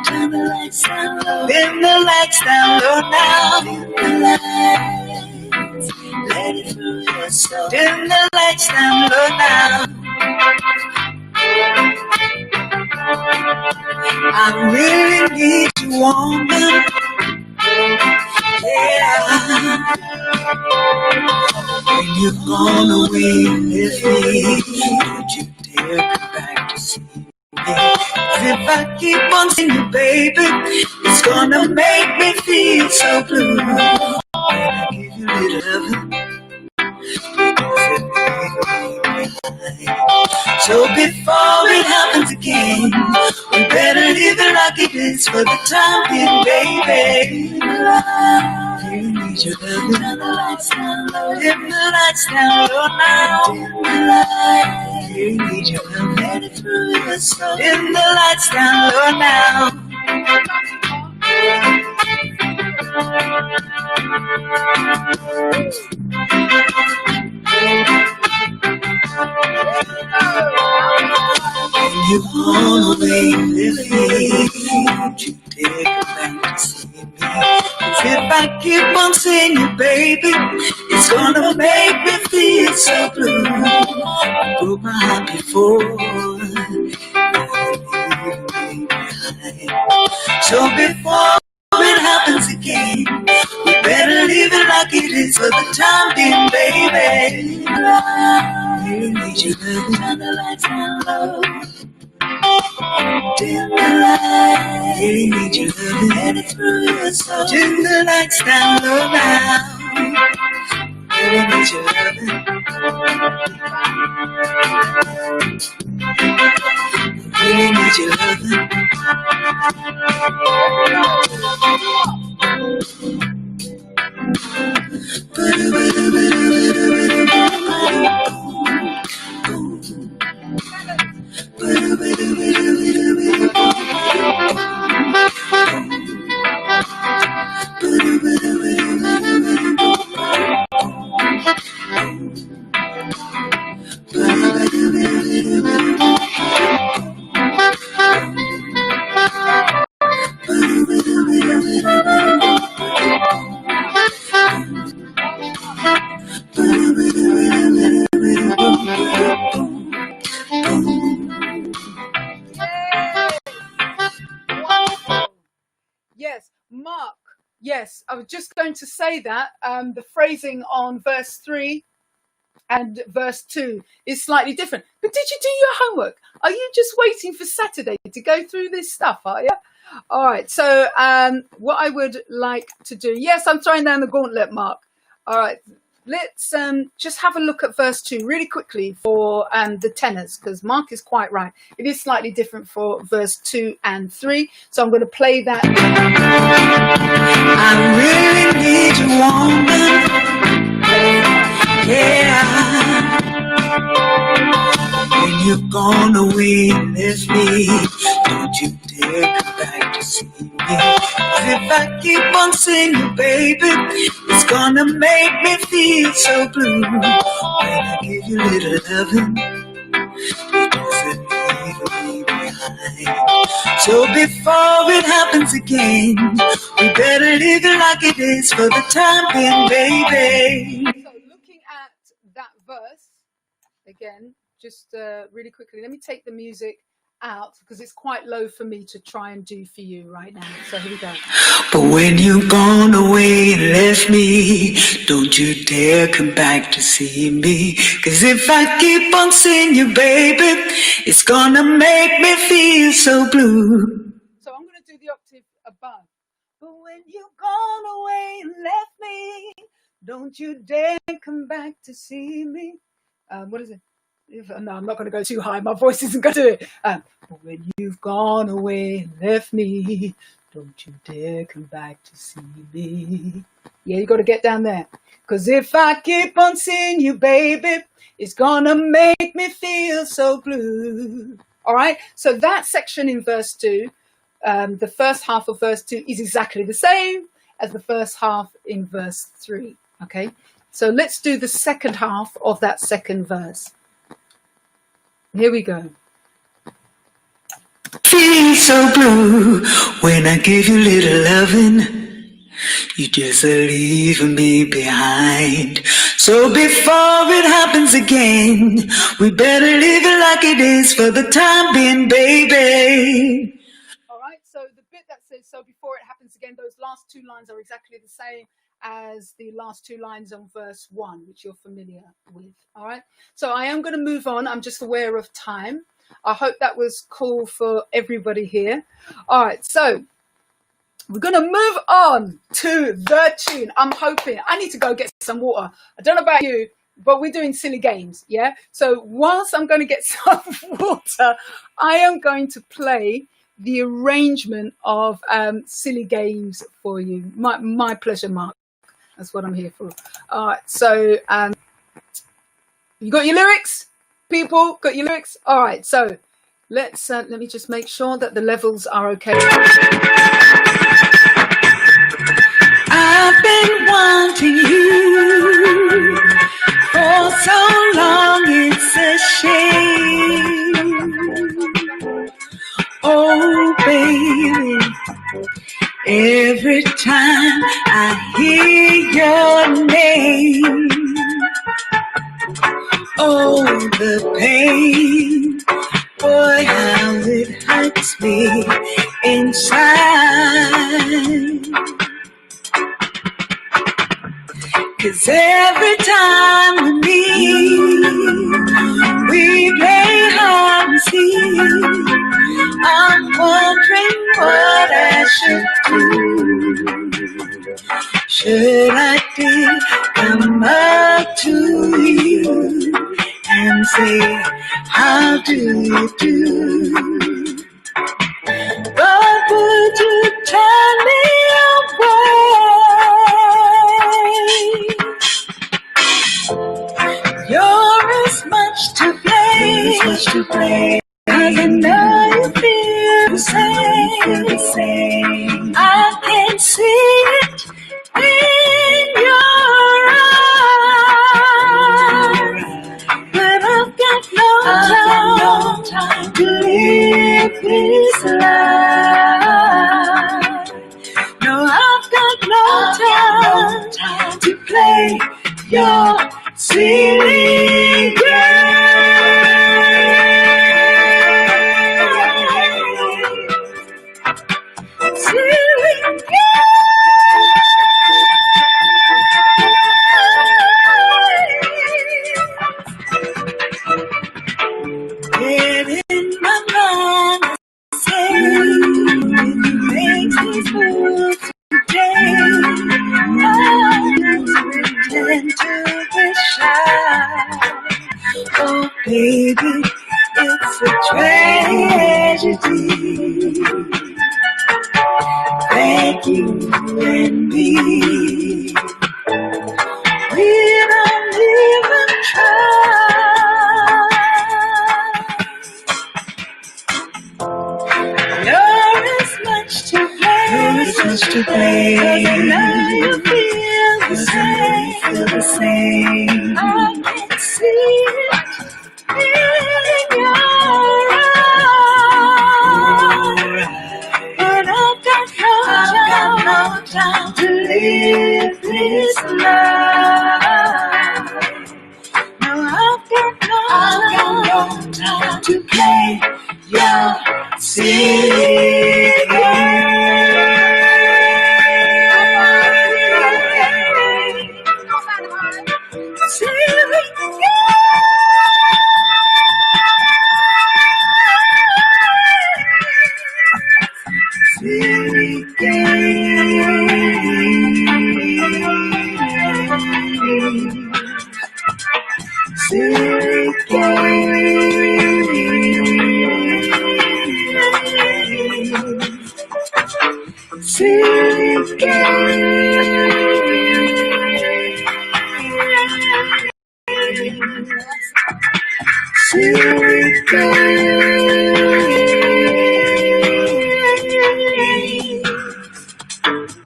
Turn the lights down low. Dim the lights down low now. Dim the lights. Let it through your soul. Dim the lights down low now. I really need you, woman. Yeah. When you've gone away and left me, don't you dare come back to see me. If I keep on seeing you, baby, it's gonna make me feel so blue. When I give you love, so before it happens again, we better leave it like it is for the time being, baby. You need your love. Turn the lights down low. Dim the lights down low now. Dim the lights. You need your love. Let it through your soul. Dim the lights down low now. When you've gone away with me, won't you dare come back to see me? 'Cause if I keep on seeing you, baby, it's gonna make me feel so blue. You broke my heart before, leaving me behind. So before it happens again, we better leave it like it is for the time being, baby. You need your love. Turn the lights down low. Dim the lights. really need your love. Let it through your soul. Till the lights down around. Really need your love. Really need your love. Yes, Mark. Yes, I was just going to say that the phrasing on verse 3 and verse 2 is slightly different. But did you do your homework? Are you just waiting for Saturday to go through this stuff, are you? All right, so what I would like to do, yes, I'm throwing down the gauntlet, Mark. All right, let's just have a look at verse 2 really quickly for the tenors, because Mark is quite right. It is slightly different for verse 2 and 3. So I'm going to play that. I really need you, woman. Yeah. When you're gone away and left me, don't you dare come back to see me. 'Cause if I keep on seeing you, baby, it's gonna make me feel so blue. When I give you little loving, it doesn't leave me behind. So before it happens again, we better leave it like it is for the time being, baby. So looking at that verse again, just really quickly, let me take the music out because it's quite low for me to try and do for you right now. So here we go. But when you've gone away and left me, don't you dare come back to see me. 'Cause if I keep on seeing you, baby, it's gonna make me feel so blue. So I'm going to do the octave above. But when you've gone away and left me, don't you dare come back to see me. What is it? No, I'm not going to go too high. My voice isn't going to do it. But when you've gone away and left me, don't you dare come back to see me. Yeah, you got to get down there. 'Cause if I keep on seeing you, baby, it's going to make me feel so blue. All right. So that section in verse 2, the first half of verse 2 is exactly the same as the first half in verse 3. Okay. So let's do the second half of that second verse. Here we go. Feel so blue when I give you little loving. You just leave me behind. So before it happens again, we better leave it like it is for the time being, baby. All right. So the bit that says, so before it happens again, those last two lines are exactly the same as the last two lines on verse 1, which you're familiar with. All right. So I am going to move on. I'm just aware of time. I hope that was cool for everybody here. All right. So we're going to move on to the tune. I'm hoping I need to go get some water. I don't know about you, but we're doing silly games. Yeah. So whilst I'm going to get some water, I am going to play the arrangement of silly games for you. My pleasure, Mark. That's what I'm here for. All right. So you got your lyrics? People got your lyrics? All right. So let's let me just make sure that the levels are okay. I've been wanting you for so long, it's a shame. Oh, baby, every time I hear your name, oh, the pain, boy, how it hurts me inside. 'Cause every time we meet, we play hide and seek. I'm wondering what I should do. Should I come up to you and say, how do you do? But would you turn me away? You're as much to blame, 'cause I know you feel the same. I can see it in your eyes, but I've got no time to live this life. No, I've got no time to play your silly game. Silly game. Get in my mind, say it makes me move today. I pretend to be shy. Oh, baby, it's a tragedy that you and me, we don't even try. You're as much to blame, 'cause I know you feel the same. I can see it in your eyes, but I've got no time to live this life. No, I've got no time to play your silly game. Silly game. Silly game. Silly game. Silly game. Silly game.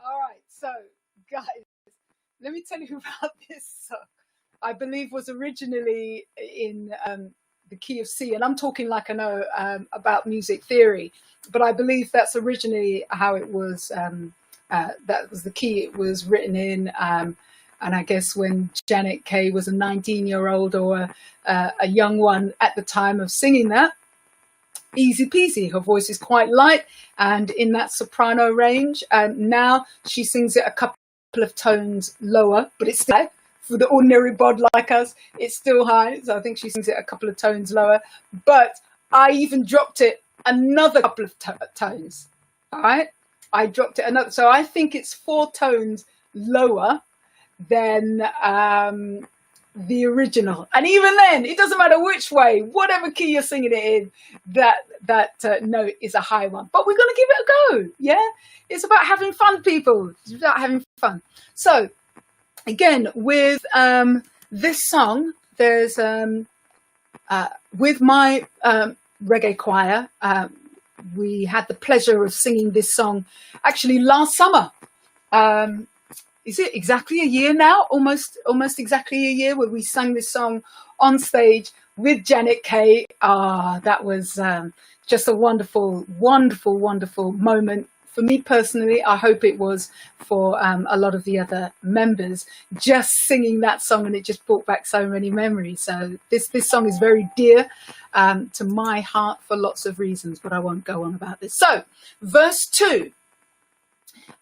All right, so guys, let me tell you about this song. I believe was originally in the key of C, and I'm talking like I know about music theory, but I believe that's originally how it was. That was the key it was written in, and I guess when Janet Kay was a 19-year-old or a young one at the time of singing that, easy peasy. Her voice is quite light and in that soprano range, and now she sings it a couple of tones lower, but it's still high. For the ordinary bod like us, it's still high, so I think she sings it a couple of tones lower, but I even dropped it another couple of tones. All right, I dropped it another, so I think it's 4 tones lower than the original. And even then, it doesn't matter which way, whatever key you're singing it in, that note is a high one. But we're going to give it a go. Yeah, it's about having fun, people. It's about having fun. So again, with this song, there's with my reggae choir, we had the pleasure of singing this song actually last summer. Is it exactly a year now? Almost exactly a year where we sang this song on stage with Janet Kay. That was just a wonderful, wonderful, wonderful moment for me personally. I hope it was for a lot of the other members, just singing that song, and it just brought back so many memories. So this song is very dear to my heart for lots of reasons, but I won't go on about this. So verse 2.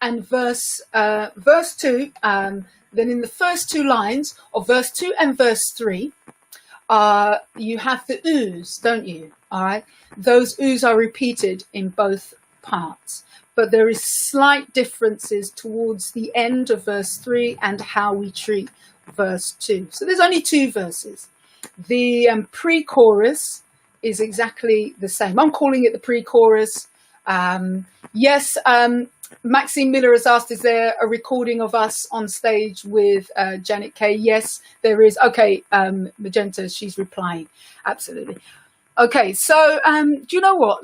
And verse 2, then in the first 2 lines of verse 2 and verse 3, you have the oohs, don't you? All right. Those oohs are repeated in both parts, but there is slight differences towards the end of verse 3 and how we treat verse 2. So there's only 2 verses. The pre-chorus is exactly the same. I'm calling it the pre-chorus. Yes, Maxine Miller has asked, is there a recording of us on stage with Janet Kay? Yes, there is. Okay, Magenta, she's replying. Absolutely. Okay, so do you know what?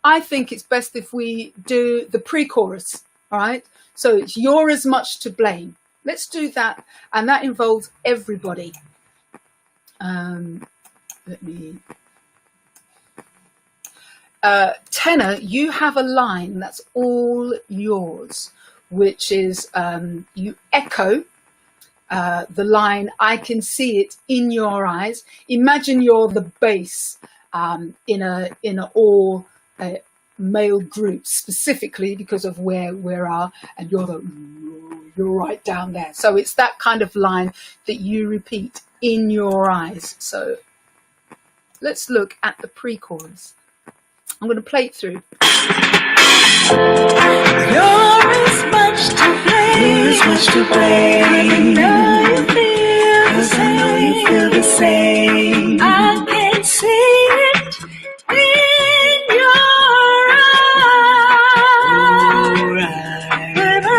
I think it's best if we do the pre-chorus, all right? So it's "You're as much to blame." Let's do that, and that involves everybody. Let me... tenor, you have a line that's all yours, which is you echo the line, "I can see it in your eyes." Imagine you're the bass in a all male group, specifically because of where we are, and you're right down there. So it's that kind of line that you repeat, "in your eyes." So let's look at the pre-chorus. I'm going to play it through. You're as much to blame. You're as much to blame. Cause I know you feel the same. I can see it in your eyes. But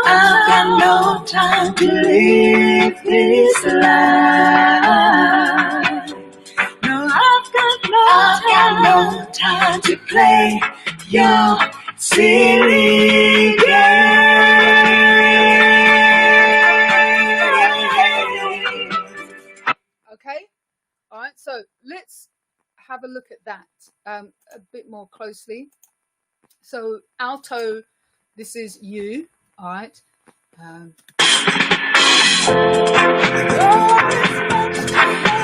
I've got no time to live this life. No, I've got no time to play your silly game. Okay, all right, so let's have a look at that a bit more closely. So alto, this is you, all right.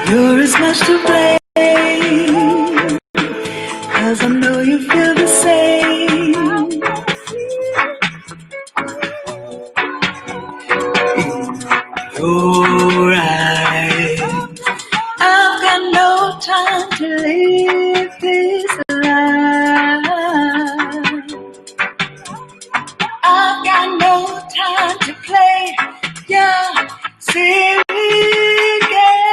You're as much to blame, cause I know you feel the same. Your eyes. I've got no time to live this life. I've got no time to play your silly game.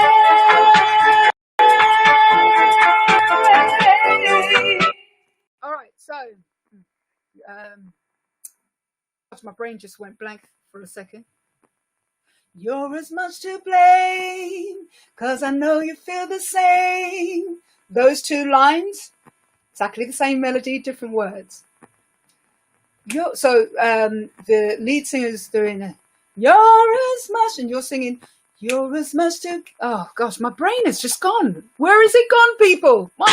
All right, so my brain just went blank for a second. You're as much to blame, cause I know you feel the same. Those 2 lines, exactly the same melody, different words. So the lead singer's doing a, "You're as much," and you're singing, "You're as much to..." Oh gosh, my brain has just gone. Where is it gone, people? My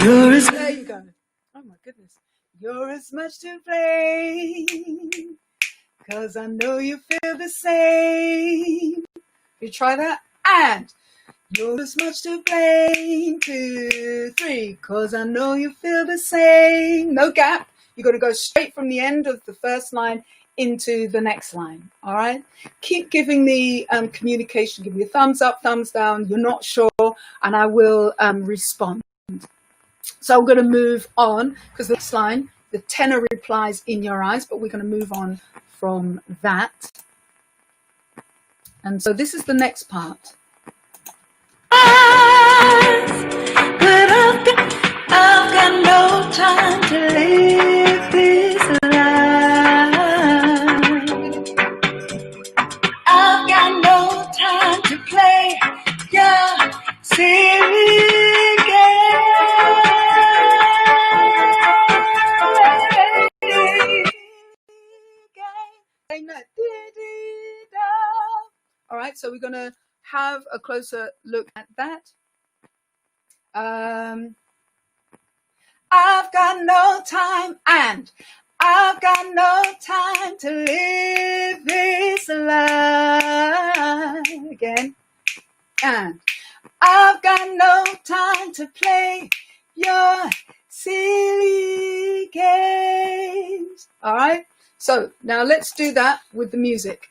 goodness. There you go. Oh my goodness. You're as much to blame, cause I know you feel the same. You try that. And you're as much to blame, 2, 3, cause I know you feel the same. No gap. You got to go straight from the end of the first line into the next line. All right. Keep giving me communication. Give me a thumbs up, thumbs down. You're not sure, and I will respond. So I'm going to move on, because the next line, the tenor replies, "in your eyes," but we're going to move on from that. And so this is the next part. But I've got no time to live this life. I've got no time to play your silly game. All right, so we're going to have a closer look at that. I've got no time, and I've got no time to live this life. Again. And I've got no time to play your silly games. All right. So now let's do that with the music.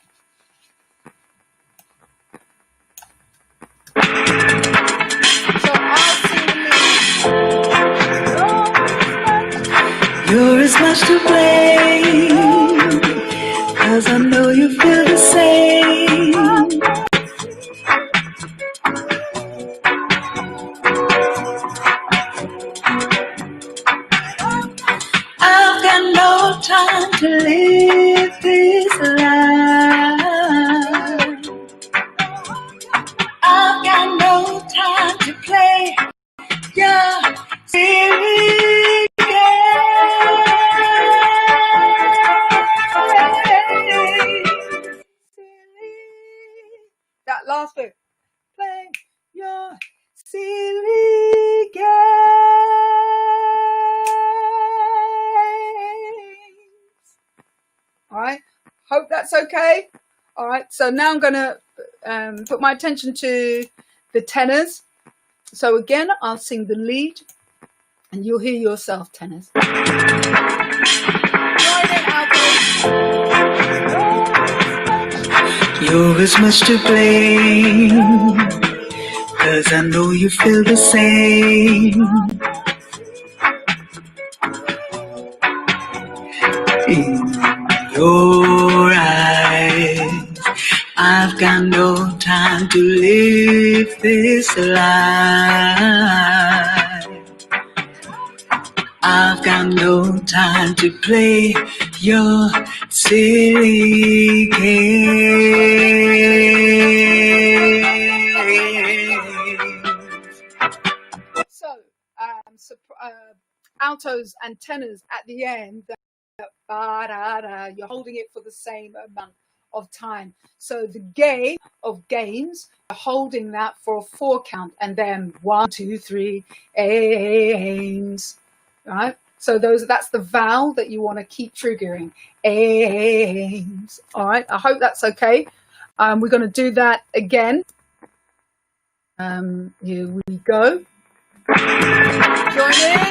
So I'll sing the lead. You're as much to blame, 'cause I know you feel the same. I've got no time to live this life. I've got no time to play your silly That last bit. Play your silly games. All right. Hope that's okay. All right. So now I'm going to put my attention to the tenors. So again, I'll sing the lead, and you'll hear yourself, tenors. You're as much to blame, 'cause I know you feel the same. In your eyes, I've got no time to live this life. I've got no time to play your silly game. So, altos and tenors at the end, you're holding it for the same amount of time. So the gay of games, you're holding that for a 4 count, and then 1, 2, 3, aims. Right? So that's the vowel that you want to keep triggering. Aims. All right. I hope that's okay. We're going to do that again. Here we go. Join in.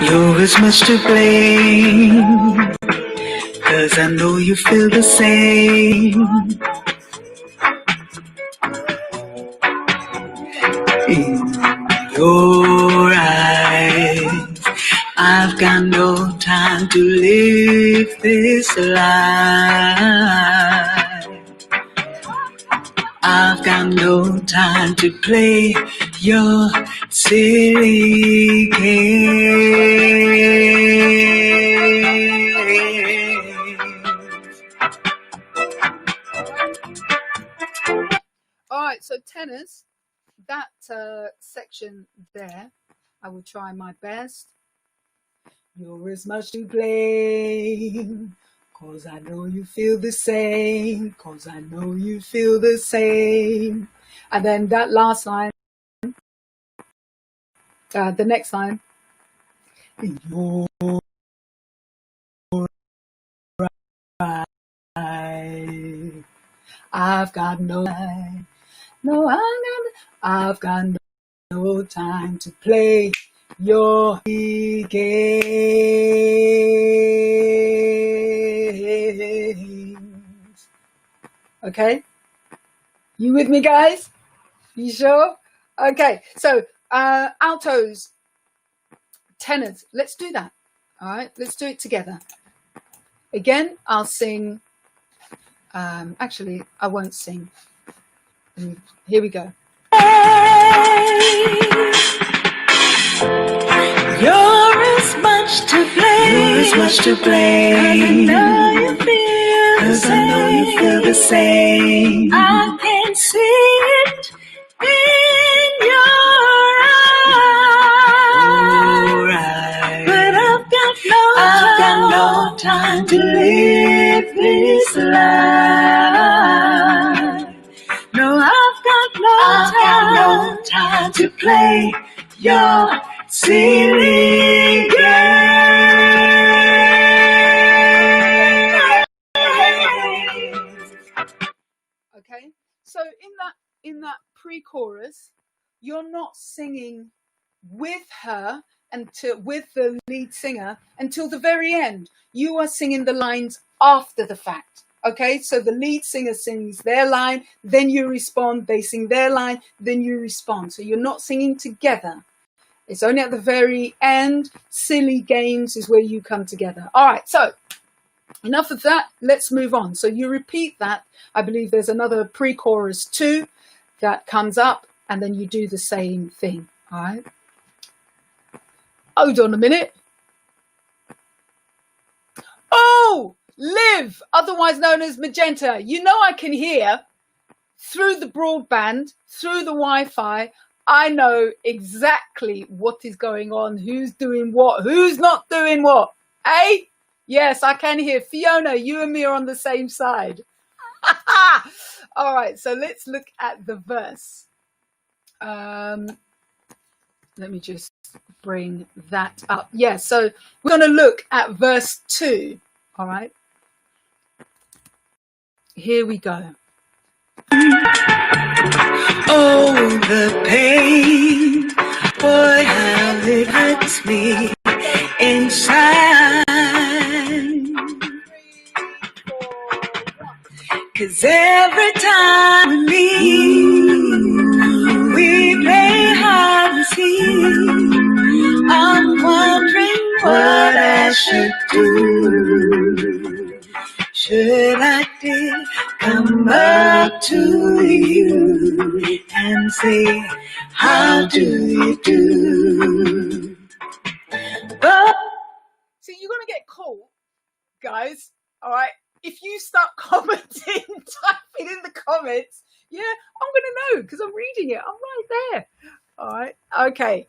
You're as much to blame, 'cause I know you feel the same. In your eyes, I've got no time to live this life. I've got no time to play your silly game. All right, so tenors, that section there, I will try my best. You're as much to blame, 'cause I know you feel the same, 'cause I know you feel the same. And then that last line, the next line, you're right. I've got no time. No, I've got no time to play your games. Okay? You with me, guys? You sure? Okay, so altos, tenors, let's do that. All right, let's do it together. Again, I'll sing. Actually, I won't sing. Here we go. You're as much to blame. You're as much to blame. 'Cause I know you feel the same. I can see it in your eyes. But I've got no time to live this life. No, I've got no time to play your silly game. Okay, so in that pre-chorus, you're not singing with her, until with the lead singer until the very end. You are singing the lines after the fact. Okay, so the lead singer sings their line, then you respond, they sing their line, then you respond. So you're not singing together. It's only at the very end. Silly games is where you come together. All right, so enough of that. Let's move on. So you repeat that. I believe there's another pre-chorus too that comes up, and then you do the same thing. All right. Hold on a minute. Oh! Liv, otherwise known as Magenta. You know I can hear through the broadband, through the Wi-Fi. I know exactly what is going on, who's doing what, who's not doing what. Eh? Yes, I can hear. Fiona, you and me are on the same side. All right, so let's look at the verse. Let me just bring that up. Yeah, so we're going to look at verse 2. All right. Here we go. Oh, the pain, boy, how it hurts me inside. 'Cause every time we meet, we play hard to see. I'm wondering what I should do. Should I dare come up to you and say, how do you do? But see, you're going to get caught, guys. All right. If you start commenting, typing in the comments, yeah, I'm going to know because I'm reading it. I'm right there. All right. Okay.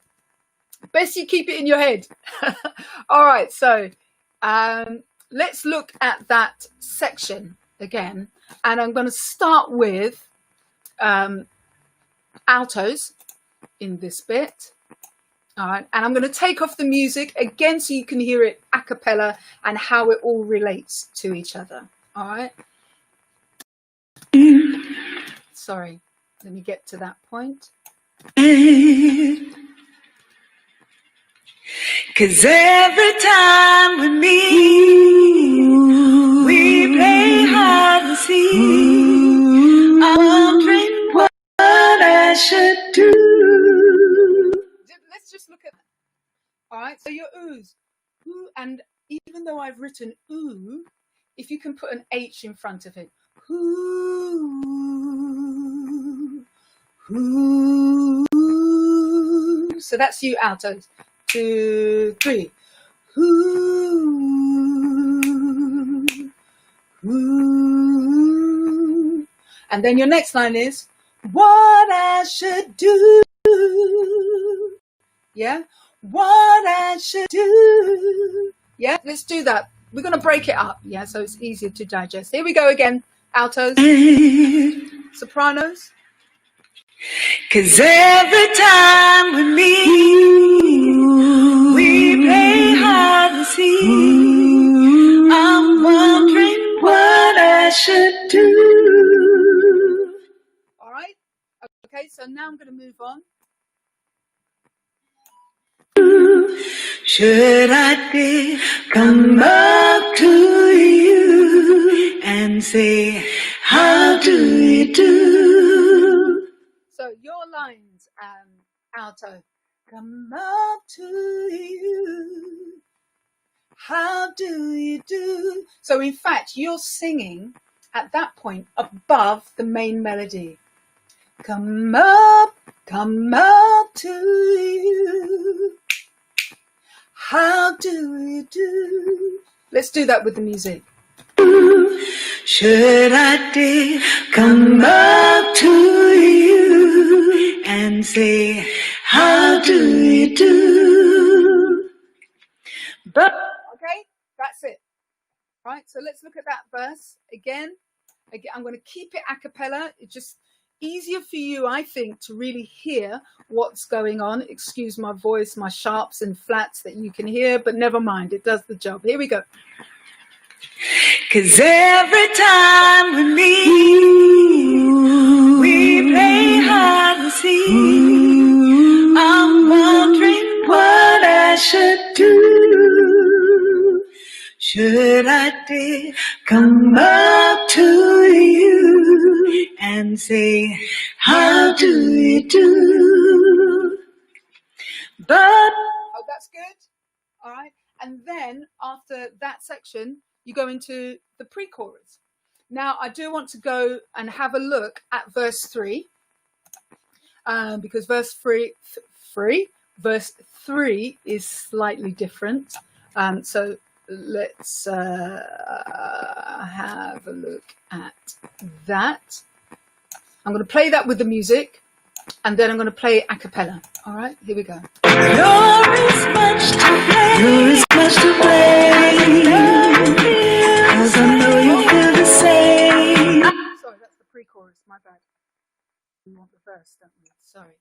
Best you keep it in your head. All right. So, let's look at that section again, and I'm going to start with altos in this bit. All right, and I'm going to take off the music again so you can hear it a cappella and how it all relates to each other. All right. Sorry, let me get to that point. 'Cause every time we meet, we play hard to see. I'm wondering what I should do. Let's just look at that. All right, so your oohs. Ooh, and even though I've written ooh, if you can put an H in front of it. Ooh, ooh. So that's you altos. 2, 3. Ooh, ooh. And then your next line is what I should do. Yeah, what I should do. Yeah, let's do that. We're going to break it up. Yeah, so it's easier to digest. Here we go again. Altos, sopranos. 'Cause every time we meet, we play hard to see. I'm wondering what I should do. All right. Okay, so now I'm going to move on. Should I dare come up to you and say, how do you do? So your lines, alto, come up to you. How do you do? So in fact, you're singing at that point above the main melody. Come up to you. How do you do? Let's do that with the music. Should I dare come up to you and say, how do you do? But okay, that's it. Right, so let's look at that verse again. I'm going to keep it a cappella. It's just easier for you, I think, to really hear what's going on. Excuse my voice, my sharps and flats that you can hear, but never mind, it does the job. Here we go. 'Cause every time we meet, we play hide and seek. I'm wondering what I should I dare come up to you and say, how do you do? But oh, that's good. All right. And then after that section, you go into the pre-chorus. Now, I do want to go and have a look at verse 3, because verse 3 is slightly different. So let's have a look at that. I'm going to play that with the music, and then I'm going to play a cappella. All right, here we go. there is much to blame. There is much to blame. 'Cause I know you feel the same. Sorry, that's the pre-chorus. My bad. We want the verse, don't we? Sorry.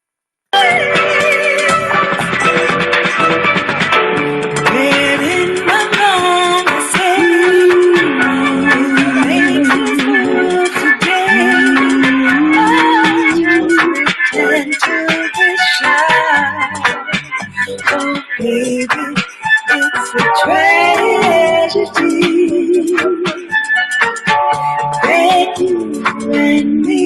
Get in my conversation. Make it move today. Pretend to be shy. Oh, baby, it's a tragedy. That you and me.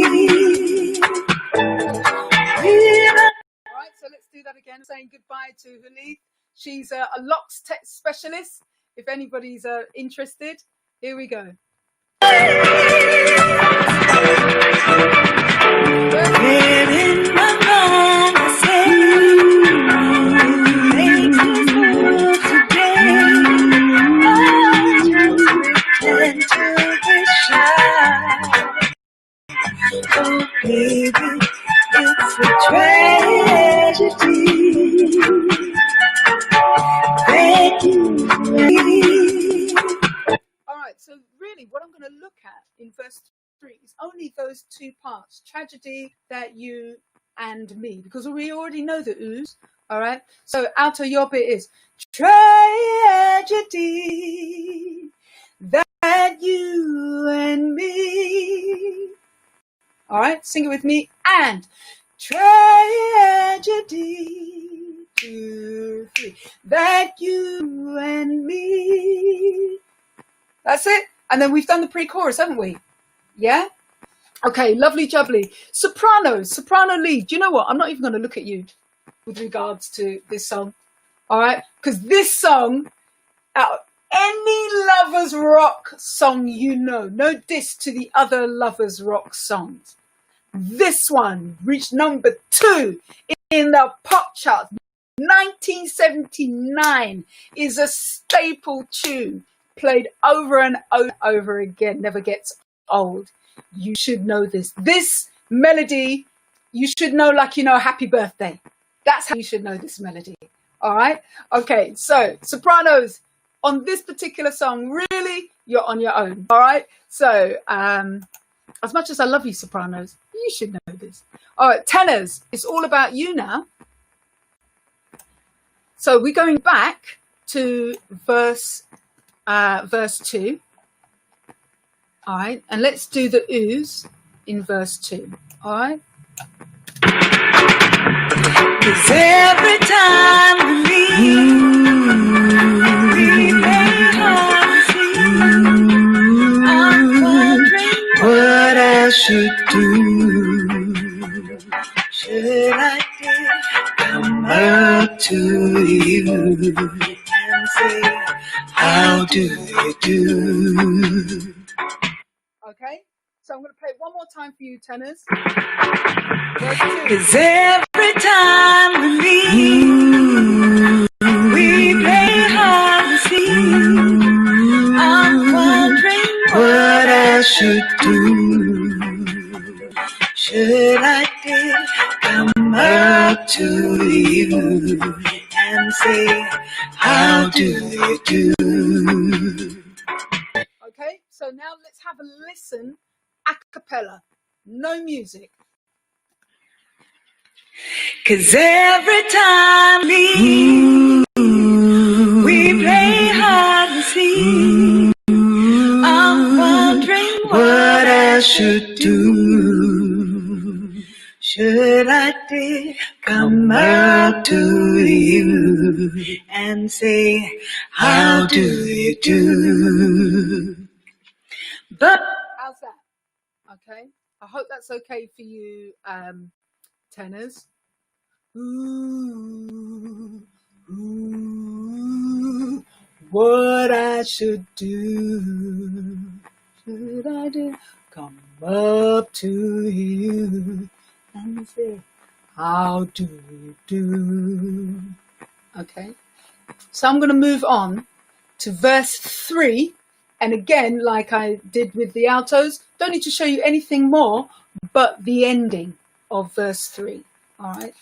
All right, so let's do that again. Saying goodbye to Phillip. She's a locks tech specialist. If anybody's interested, here we go. Get in my conversation. Make it move today. Pretend to be shy. Oh, baby, it's a tragedy. That you leave. All right, so really what I'm going to look at in verse 3 is only those two parts, tragedy, that you and me, because we already know the ooze. All right, so out of your bit is tragedy, that you and me. All right, sing it with me. And tragedy, 2, 3, that you and me. That's it. And then we've done the pre-chorus, haven't we? Yeah? Okay, lovely jubbly. Soprano lead. Do you know what? I'm not even going to look at you with regards to this song. All right? Because this song, any Lovers Rock song you know, no diss to the other Lovers Rock songs. This one reached number 2 in the pop chart. 1979 is a staple tune, played over and over again, never gets old. You should know this. This melody, you should know like you know Happy Birthday. That's how you should know this melody. All right? Okay, so sopranos, on this particular song, really, you're on your own. All right? So, as much as I love you, sopranos, you should know this. All right, tenors, it's all about you now. So we're going back to verse 2. All right, and let's do the ooze in verse 2. All right. 'Cause every time we leave, I'm wondering what I should do. Should I dare come up to you and say, how do you do? Okay, so I'm going to play it one more time for you, tenors. 'Cause every time we leave, we play hard to see. I'm wondering what I should do. Should I dare come up to you and say, how do you do? Okay, so now let's have a listen a cappella, no music. 'Cause every time we play hard to see. I'm wondering what I should do. Should I dare come up to you and say, how do you do? But How's that? Okay. I hope that's okay for you, tenors. Ooh, ooh, what I should do? Should I do? Come up to you and say, how do you do? Okay. So I'm going to move on to verse 3. And again, like I did with the altos, don't need to show you anything more but the ending of verse 3. All right.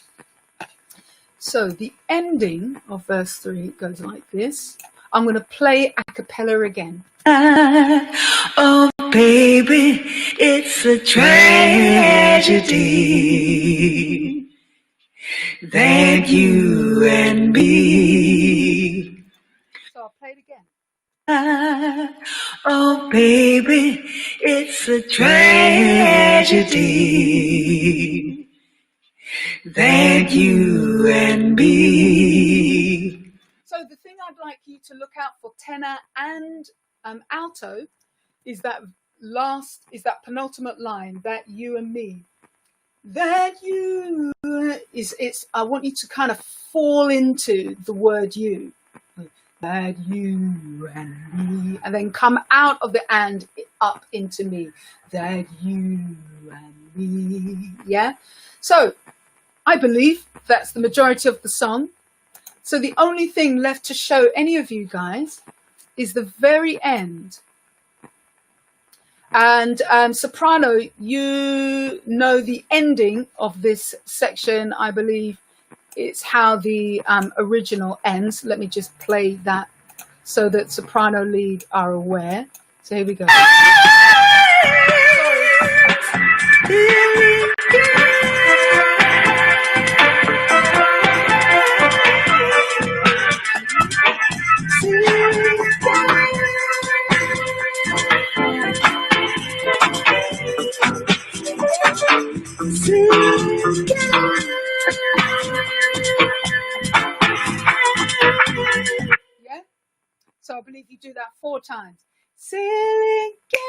So the ending of verse 3 goes like this. I'm going to play a cappella again. Oh, baby, it's a tragedy that you and me. So I'll play it again. Oh, baby, it's a tragedy that you and me. So the thing I'd like you to look out for tenor and alto is that penultimate line, that you and me. That you I want you to kind of fall into the word you. That you and me, and then come out of the and up into me. That you and me. Yeah. So I believe that's the majority of the song. So the only thing left to show any of you guys is the very end. And soprano, you know the ending of this section, I believe. It's how the original ends. Let me just play that so that soprano lead are aware. So here we go. Yeah? So I believe you do that 4 times. Silly games.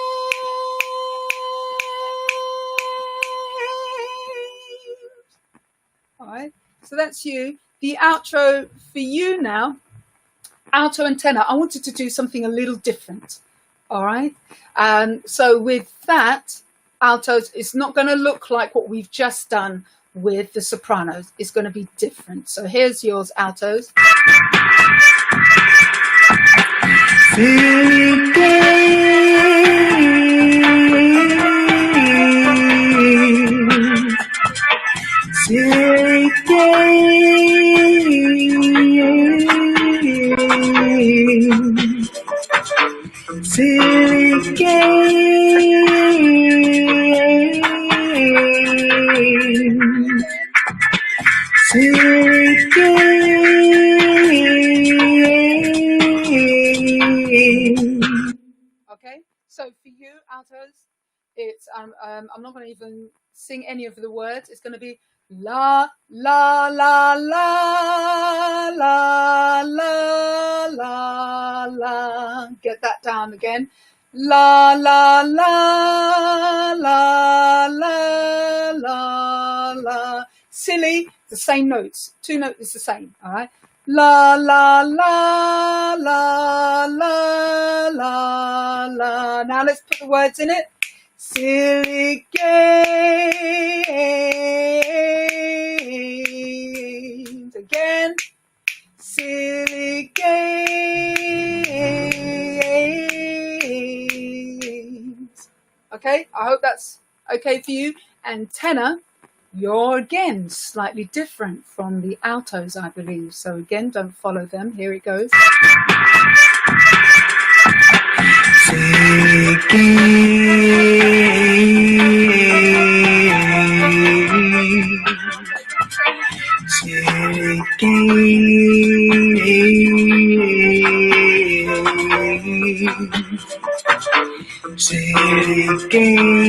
All right. So that's you. The outro for you now, alto and tenor. I wanted to do something a little different. All right. So with that, altos, it's not going to look like what we've just done with the sopranos. It's going to be different. So here's yours, altos. Silly games, silly games, silly games, silly games. Okay. So for you, altos, it's I'm not going to even sing any of the words. It's going to be la la la la la la la la. Get that down again. La la la la la la la. Silly, the same notes. 2 notes is the same. All right. La la la la la la la. Now let's put the words in it. Silly games. Again. Silly games. Okay, I hope that's okay for you. And tenor, you're again slightly different from the altos, I believe. So again, don't follow them. Here it goes. Silly games, silly games, silly games.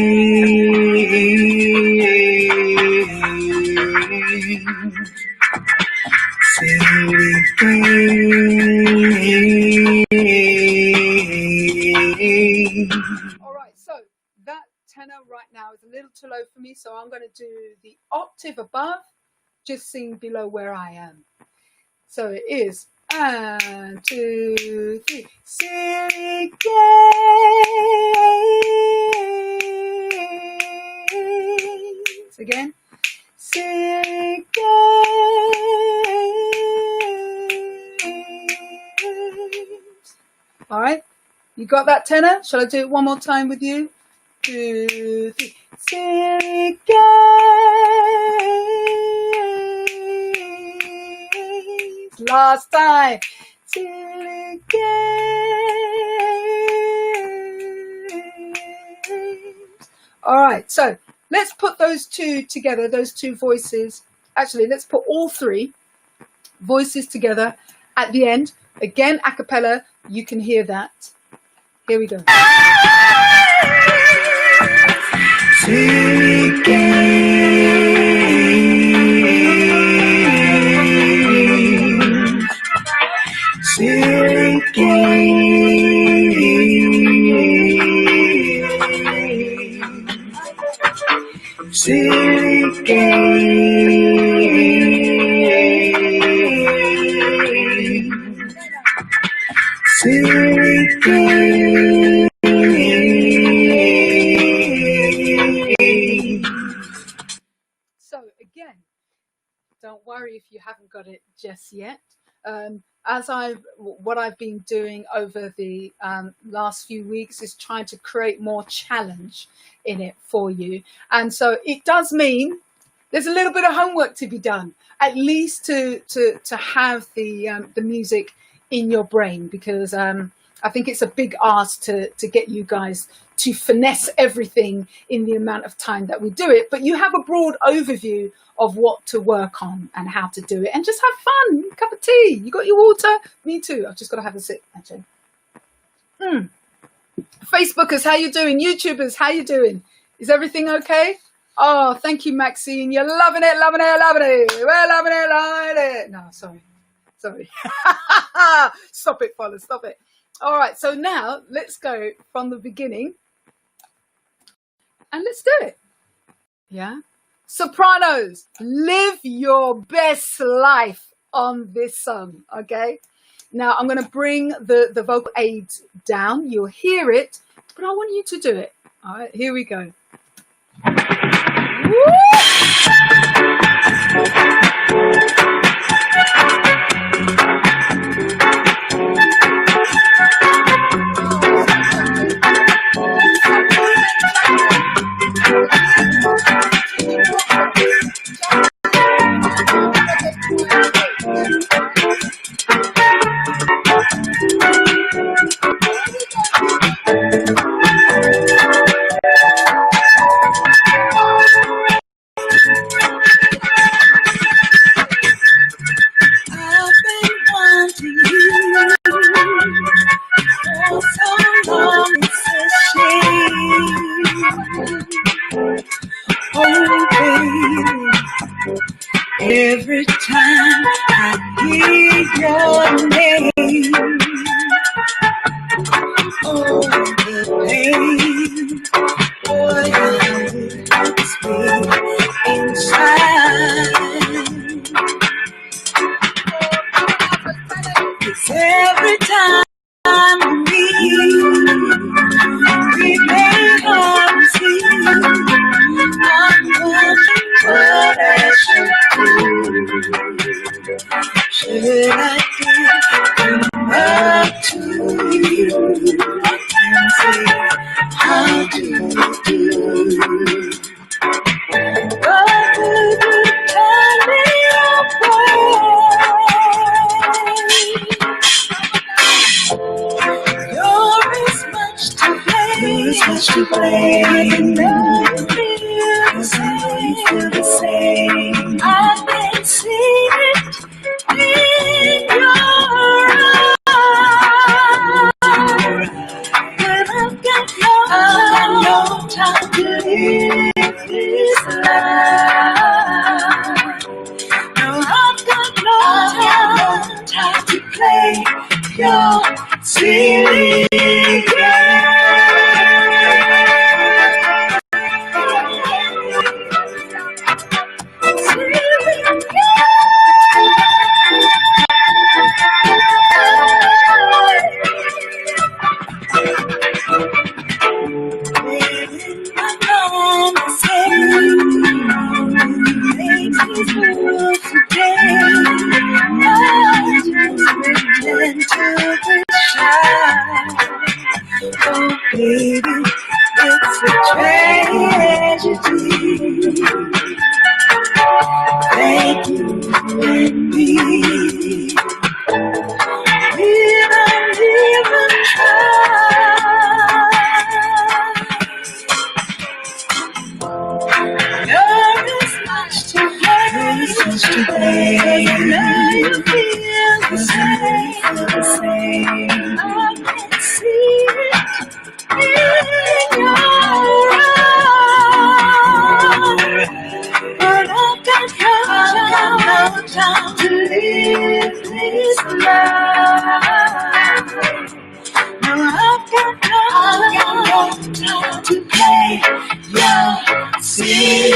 All right, so that tenor right now is a little too low for me, so I'm going to do the octave above, just sing below where I am. So it is 1, 2, 3. Silly games. Again. Silly games. All right. You got that tenor? Shall I do it one more time with you? 2, 3. Silly games. Last time. Silly games. All right. So let's put those two together, those two voices. Actually, let's put all three voices together at the end. Again, a cappella. You can hear that. Here we go. Silly games, silly games, silly games, silly games. So again, don't worry if you haven't got it just yet. What I've been doing over the last few weeks is trying to create more challenge in it for you. And so it does mean there's a little bit of homework to be done, at least to have the music in your brain, because I think it's a big ask to get you guys to finesse everything in the amount of time that we do it. But you have a broad overview of what to work on and how to do it, and just have fun. Cup of tea. You got your water? Me too. I've just got to have a sip, actually. Facebookers, how you doing? YouTubers, how you doing? Is everything okay? Oh, thank you, Maxine. You're loving it, loving it, loving it. We're loving it, loving it. No, sorry. Stop it, Fola, stop it. All right, so now let's go from the beginning and let's do it. Yeah? Sopranos, live your best life on this song, okay? Now I'm going to bring the vocal aids down. You'll hear it, but I want you to do it. All right, here we go. Woo! Every time I hear your name, oh, the pain, boy, it's me inside. It's every time we make our see. I'm wondering what I should do. Should I come up to you and say, how do you do? But would you tell me apart? You're as much to blame. I know you feel the same. I can see it in your eyes. But I've got no time to live this life. No, I've got no time and me. Didn't even try. There is much to blame. Now you feel the same. I can see it in your eyes. But I've got no time to live this life. No, I've got no time to play your silly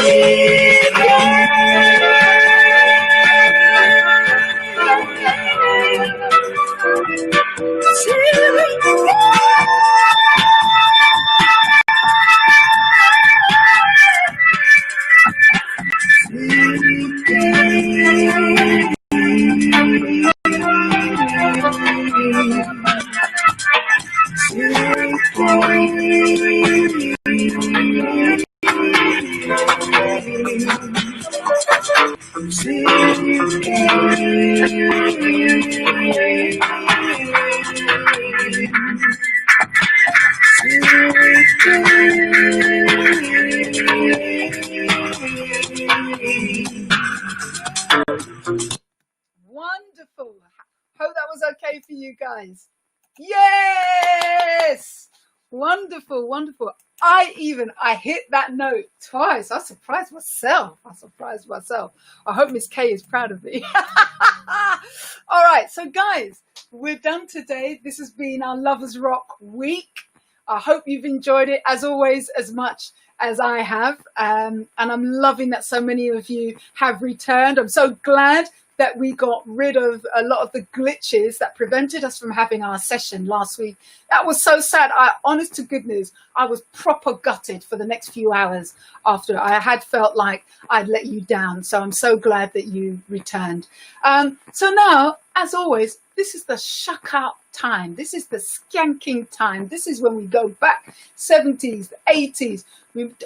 Wonderful. Hope that was okay for you guys. Yes! Wonderful, wonderful. I hit that note twice. I surprised myself. I hope Miss K is proud of me. All right, so guys, we're done today. This has been our Lovers Rock week. I hope you've enjoyed it, as always, as much as I have. And I'm loving that so many of you have returned. I'm so glad that we got rid of a lot of the glitches that prevented us from having our session last week. That was so sad. Honest to goodness, I was proper gutted for the next few hours after. I had felt like I'd let you down. So I'm so glad that you returned. So now, as always, this is the shuck out time. This is the skanking time. This is when we go back 70s, 80s.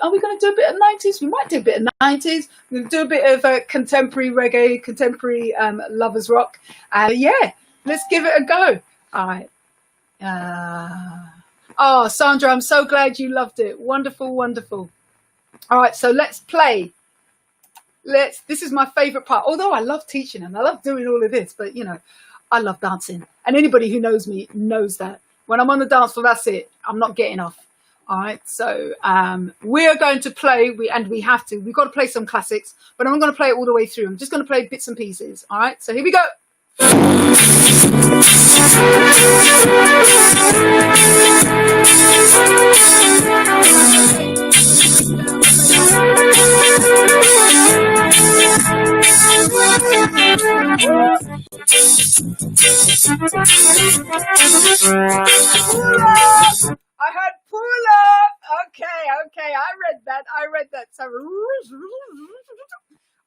Are we going to do a bit of 90s? We might do a bit of 90s. We'll do a bit of contemporary reggae, contemporary lovers rock. Yeah, let's give it a go. All right. Oh, Sandra, I'm so glad you loved it. Wonderful, wonderful. All right, so let's play. This is my favorite part. Although I love teaching and I love doing all of this, but you know, I love dancing. And anybody who knows me knows that. When I'm on the dance floor, that's it. I'm not getting off. All right, so we're going to play, we've got to play some classics, but I'm not going to play it all the way through. I'm just going to play bits and pieces. All right, so here we go. I heard pull up. Okay. I read that. So,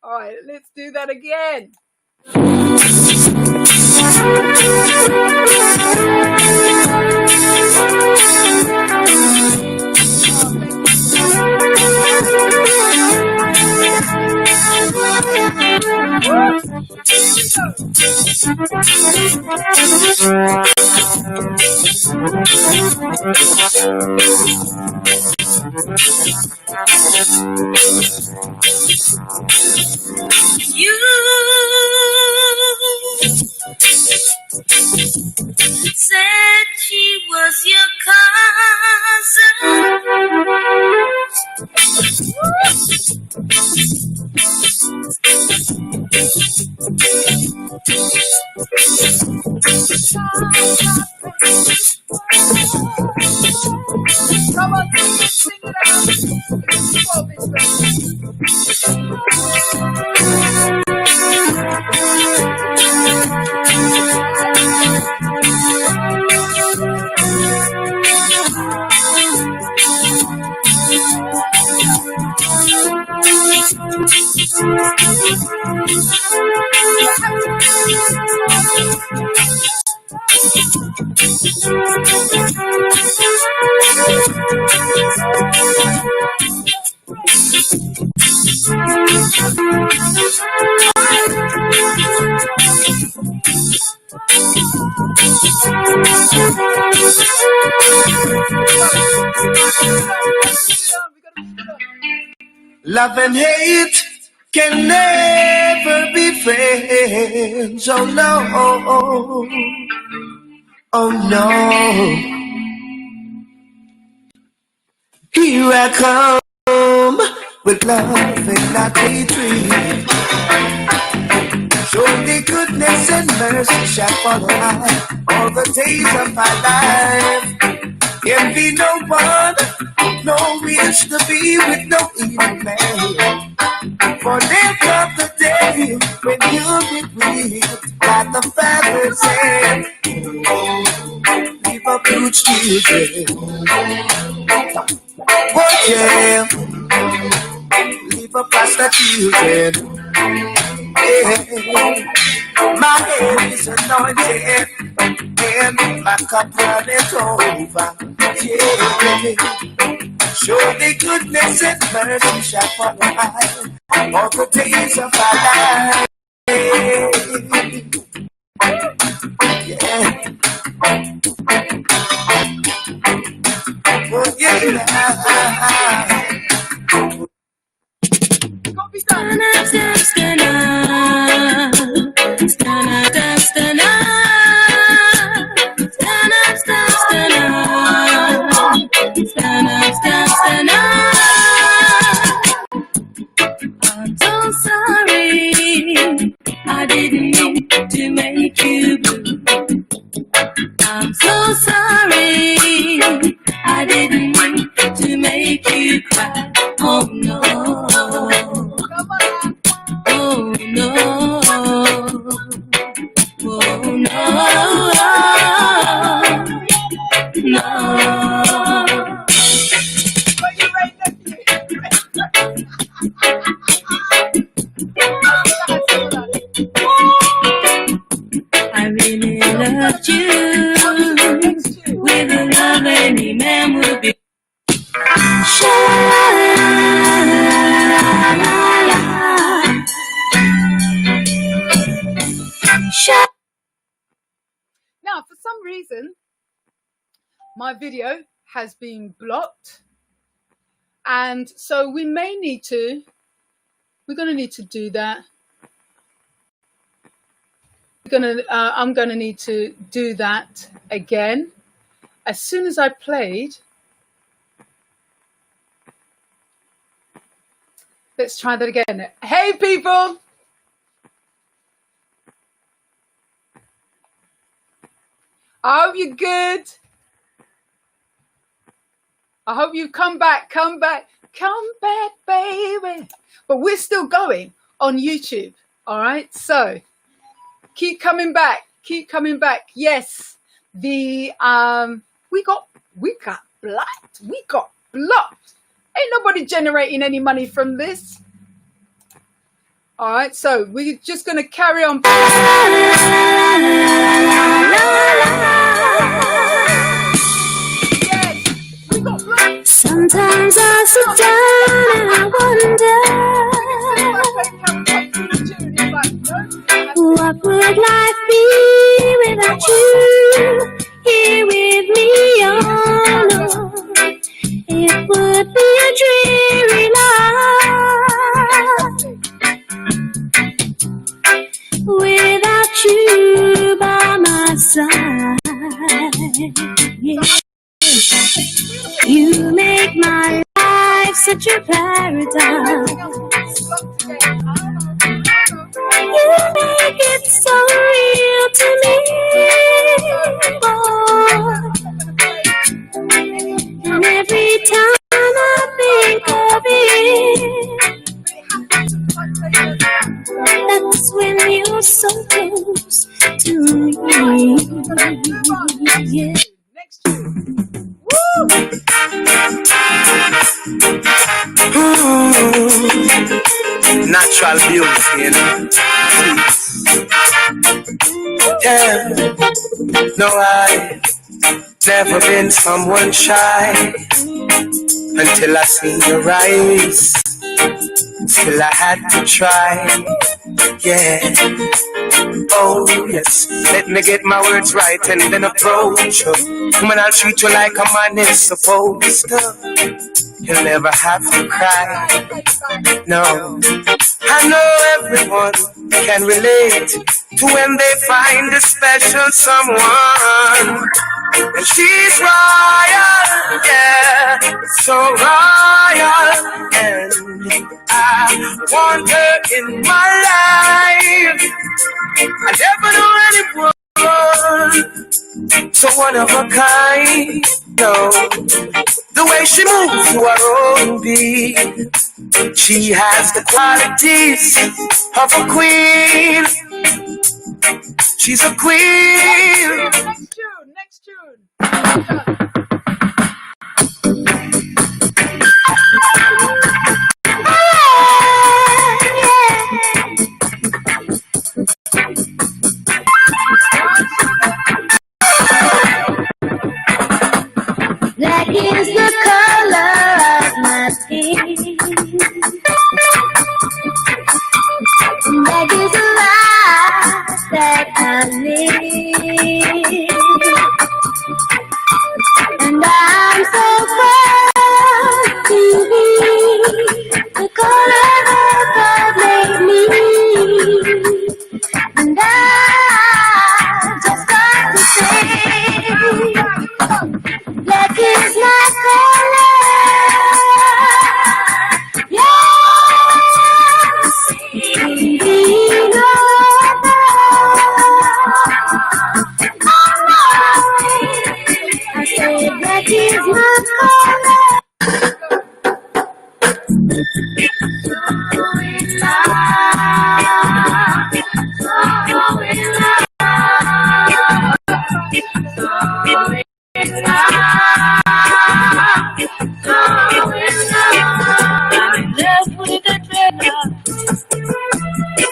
all right, let's do that again. You said she was your Come on, sing it out. Love and hate can never be friends. Oh no, oh no. Here I come with love and not hatred. Show me goodness and mercy shall follow I all the days of my life. Can be no one, no wish to be with no evil man. For there comes the day when you'll be with like the feathers and leave up your children. Oh yeah, leave up past the children. Yeah. My head is anointed and my cup runneth over. Yeah. Surely goodness and mercy shall follow I all the days of my life. Yeah. Oh yeah. I'm so sorry, I didn't mean to make you blue. I'm so sorry, I didn't mean to make you cry. Oh no, oh no, oh no, no. I really loved you with a love any man would be. Now, for some reason, my video has been blocked, and so we're going to need to do that. I'm going to need to do that again. As soon as I played, let's try that again. Hey people! I hope you're good. I hope you come back, baby. But we're still going on YouTube, all right? So keep coming back. Yes, we got blocked. Ain't nobody generating any money from this. All right, so we're just gonna carry on. Yes, we got blocked. Sometimes I sit down and I wonder, what would life be without you here with me all alone? It would be a dreary life without you by my side. You make my life such a paradise. You make it so real to me, boy. And every time I think of it, that's when you're so close to me. Yeah. Natural beauty, you know. Yeah. No, I never been someone shy until I seen your eyes. Still I had to try. Yeah. Oh yes, let me get my words right and then approach you. Woman, I'll treat you like a man is supposed to. You'll never have to cry. No, I know everyone can relate to when they find a special someone. And she's royal, yeah, so royal. And I want her in my life. I never knew anyone so one of a kind. No, the way she moves to her own beat, she has the qualities of a queen. She's a queen. Next tune. Black is the color of my skin. Black is the life that I live. And I'm so proud to be the color that God made me. And I just got to say, black is my color. Yes, indeed, I say black is my color.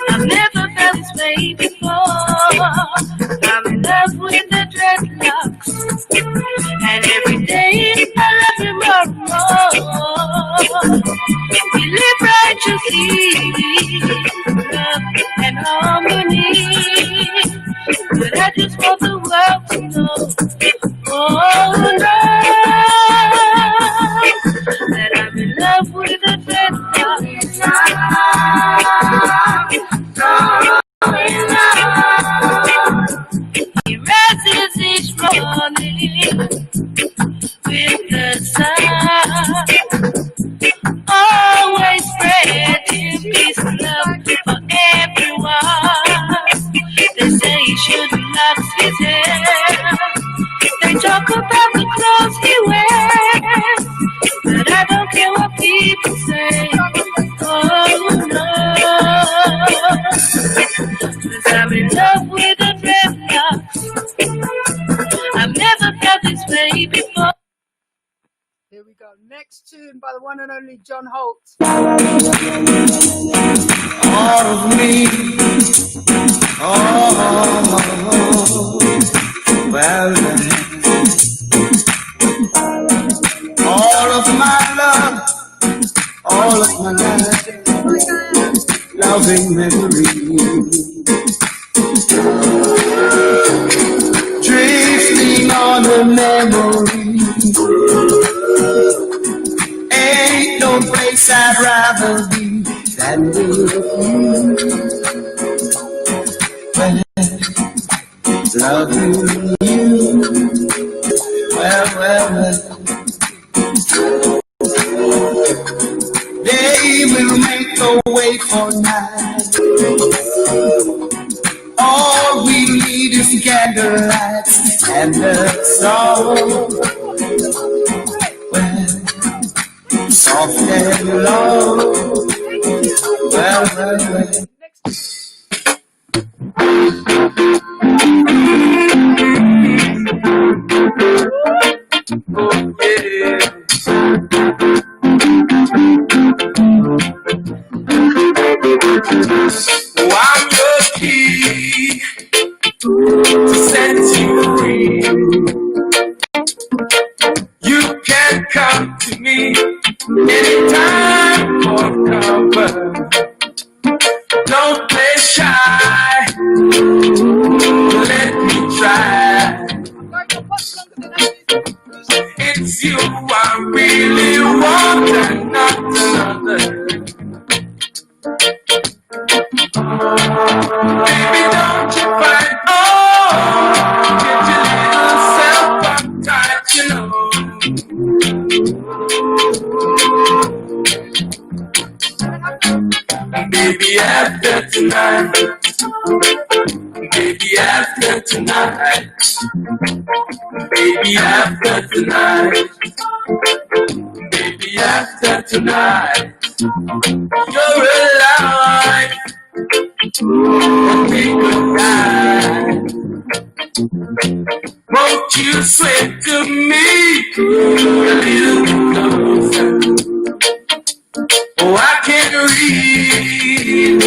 I've never felt this way before. I'm in love with the dreadlocks, and every day I love you more and more. We live righteously, love and harmony, but I just want the world to know, oh no, that I'm in love with the dreadlocks. He rises each morning with the sun, always spreading peace and love for everyone. They say he shouldn't lock his hair. They talk about the clothes he wears, but I don't care what people say. Oh no, 'cause I'm in love with the dreadlocks. I've never felt this way before. Here we go. Next tune by the one and only John Holt. All of me, oh, well, all of my love, all of my life, loving memory, drifting on a memory. Ain't no place I'd rather be than with you. Loving you. Well. Day will make a way for night. All we need is candlelights and a song. Well, soft and low. Well. I'm your key to set you free. You can come to me anytime for comfort. No Baby, after tonight. Baby, after tonight. Baby, after tonight. Baby, after tonight. You're alive. Okay, goodbye. Won't you swear to me a little closer? Oh, I can read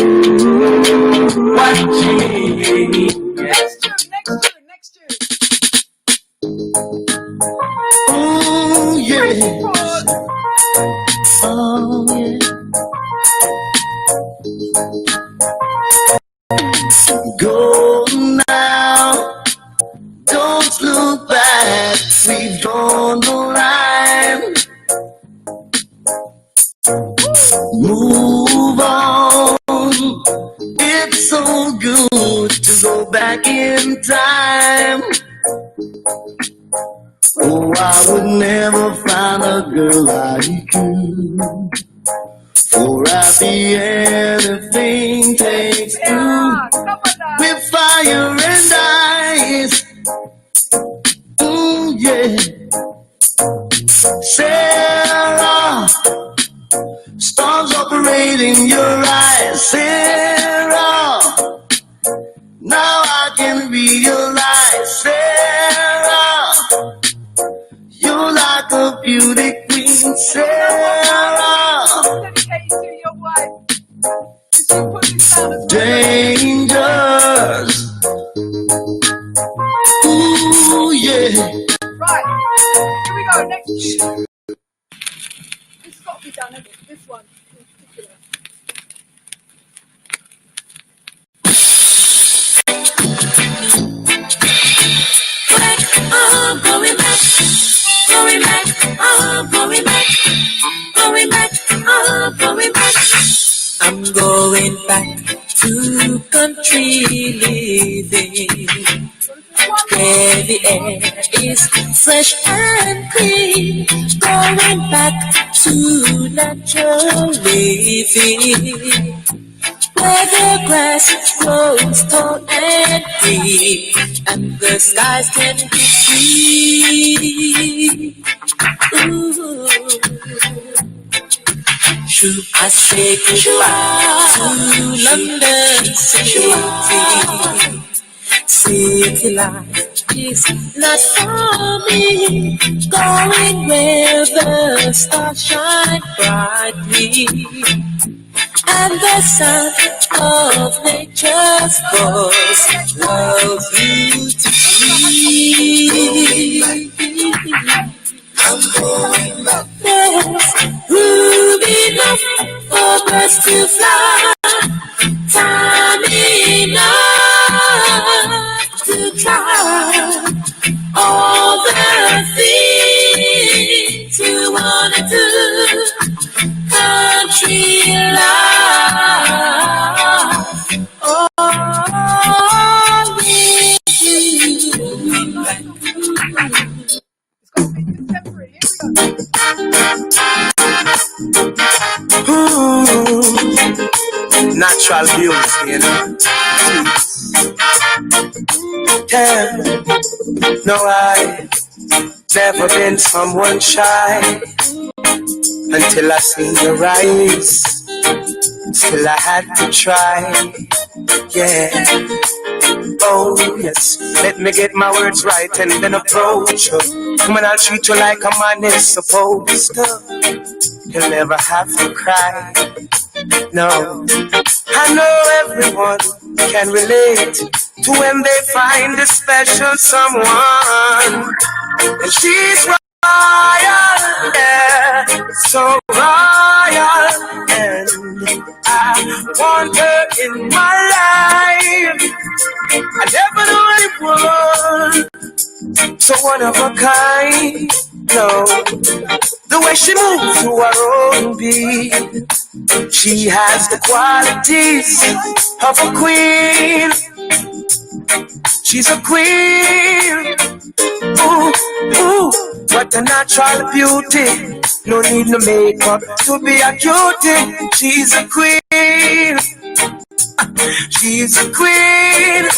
what you mean. Next tune. Oh, yeah. Oh, yeah. Go now. Don't look back. We've drawn the line. Move on. It's so good to go back in time. Oh, I would never find a girl like you. For I'd be anything takes two. With fire and ice. Yeah. Sarah, stars operating your eyes. Sarah, now I can realize. Sarah, you're like a beauty queen. Sarah, Dedicated to your wife. Dangers. Ooh, yeah. Right, here we go, next tune. This has got to be done, isn't it? This one in particular. Going back, going back. I'm going back to country living, where the air is fresh and clean. Going back to natural living, where the grass grows tall and green, and the skies can be free. Ooh. Should I say goodbye to London City? City life is not for me. Going where the stars shine brightly, and the sound of nature's voice loves you to see. I'm going back. There's room enough for birds to fly, time enough to try all the things you wanna do. Country life, oh, with you. It's got to be contemporary. Here we go. Ooh, natural beauty, you know. Yeah, no, I never been someone shy until I seen your eyes. Still I had to try. Yeah. Oh yes, let me get my words right and then approach you. Come on, I'll treat you like a man is supposed to. You'll never have to cry. No, I know everyone can relate to when they find a special someone, and she's royal, yeah, so royal, and I want her in my life. I never knew anyone so one of a kind. No, the way she moves to her own beat, she has the qualities of a queen. She's a queen. Ooh, ooh, what a natural beauty. No need no makeup to be a cutie. She's a queen. She's a queen.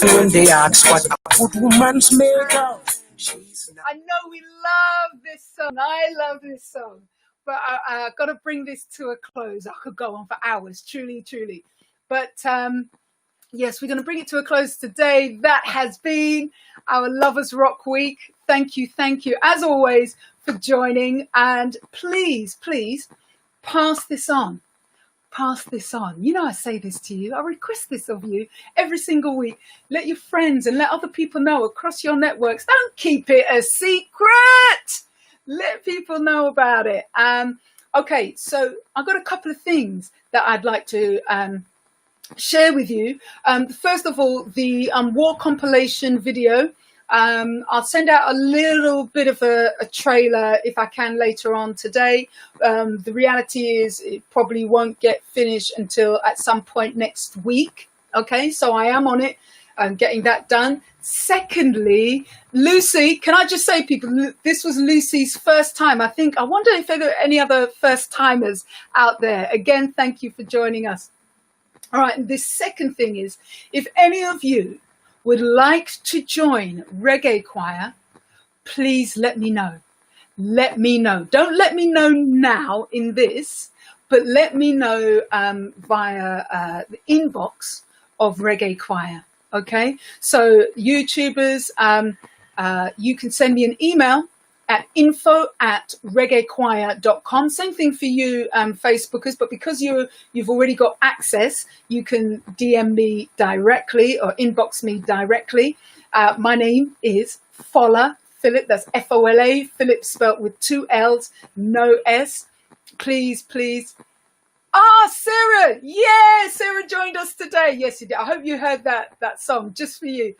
And when they ask what a good woman's made of, she's not. I know we love this song. I love this song. But I got to bring this to a close. I could go on for hours, truly, truly. But yes, we're going to bring it to a close today. That has been our Lovers Rock Week. Thank you, as always, for joining. And please, please, pass this on. Pass this on. You know I say this to you. I request this of you every single week. Let your friends and let other people know across your networks. Don't keep it a secret. Let people know about it. Okay, so I've got a couple of things that I'd like to share with you. First of all, the war compilation video. I'll send out a little bit of a trailer if I can later on today. The reality is it probably won't get finished until at some point next week. Okay, so I am on it and getting that done. Secondly, Lucy, can I just say, people, this was Lucy's first time. I wonder if there are any other first timers out there. Again, thank you for joining us. All right, and this second thing is, if any of you would like to join Reggae Choir, please let me know. Let me know. Don't let me know now in this, but let me know via the inbox of Reggae Choir. Okay, so YouTubers, you can send me an email at info@reggaechoir.com. Same thing for you Facebookers, but because you've already got access, you can DM me directly or inbox me directly. My name is Fola Phillip. That's Fola, Phillip spelt with 2 L's, no S. Please, please. Sarah! Yeah, Sarah joined us today. Yes, you did. I hope you heard that song just for you.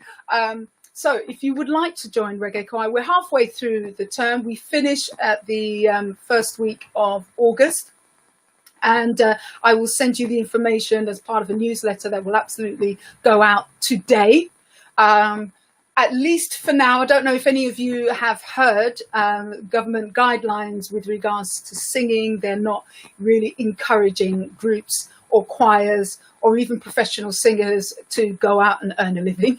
So if you would like to join Reggae Choir, we're halfway through the term. We finish at the first week of August. And I will send you the information as part of a newsletter that will absolutely go out today. At least for now, I don't know if any of you have heard government guidelines with regards to singing. They're not really encouraging groups or choirs or even professional singers to go out and earn a living,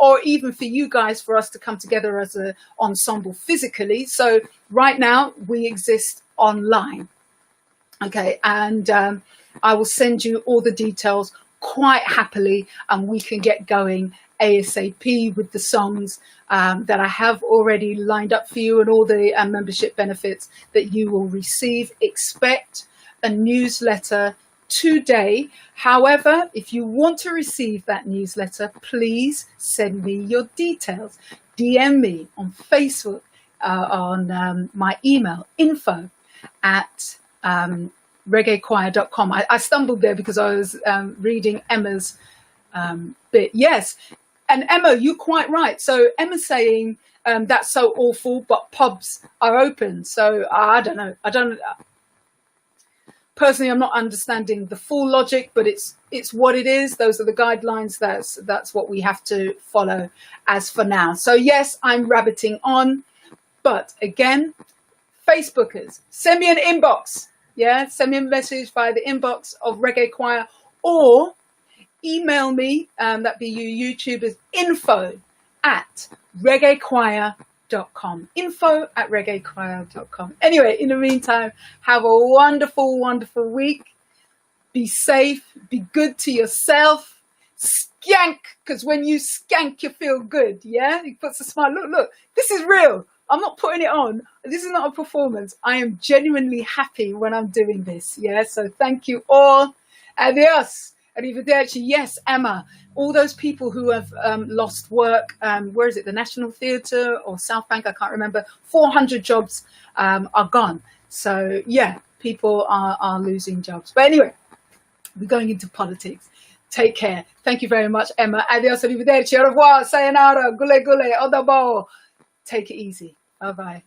or even for you guys, for us to come together as an ensemble physically. So right now we exist online. Okay, and I will send you all the details quite happily, and we can get going ASAP with the songs that I have already lined up for you and all the membership benefits that you will receive. Expect a newsletter today. However, if you want to receive that newsletter, please send me your details. DM me on Facebook, on my email, info@reggaechoir.com. I stumbled there because I was reading Emma's bit. Yes. And Emma, you're quite right. So Emma's saying that's so awful, but pubs are open. So I don't know. Personally, I'm not understanding the full logic, but it's what it is. Those are the guidelines. That's what we have to follow as for now. So yes, I'm rabbiting on, but again, Facebookers, send me an inbox. Yeah, send me a message via the inbox of Reggae Choir, or email me, that'd be you YouTubers, info@reggaechoir.com. info@reggaechoir.com. Anyway, in the meantime, have a wonderful, wonderful week. Be safe, be good to yourself. Skank, because when you skank, you feel good. Yeah, it puts a smile. Look, this is real. I'm not putting it on. This is not a performance. I am genuinely happy when I'm doing this. Yeah, so thank you all. Adios. Arrivederci. Yes, Emma, all those people who have lost work, where is it, the National Theatre or South Bank, I can't remember, 400 jobs are gone. So, yeah, people are losing jobs. But anyway, we're going into politics. Take care. Thank you very much, Emma. Adios, arrivederci, au revoir, sayonara, gule gule, odabo. Take it easy. Bye-bye.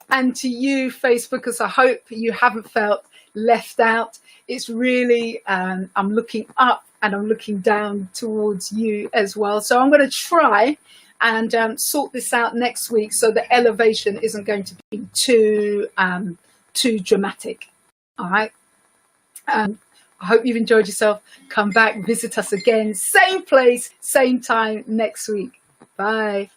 And to you, Facebookers, I hope you haven't felt left out. It's really, I'm looking up and I'm looking down towards you as well. So I'm going to try and sort this out next week so the elevation isn't going to be too dramatic. All right. I hope you've enjoyed yourself. Come back, visit us again. Same place, same time next week. Bye.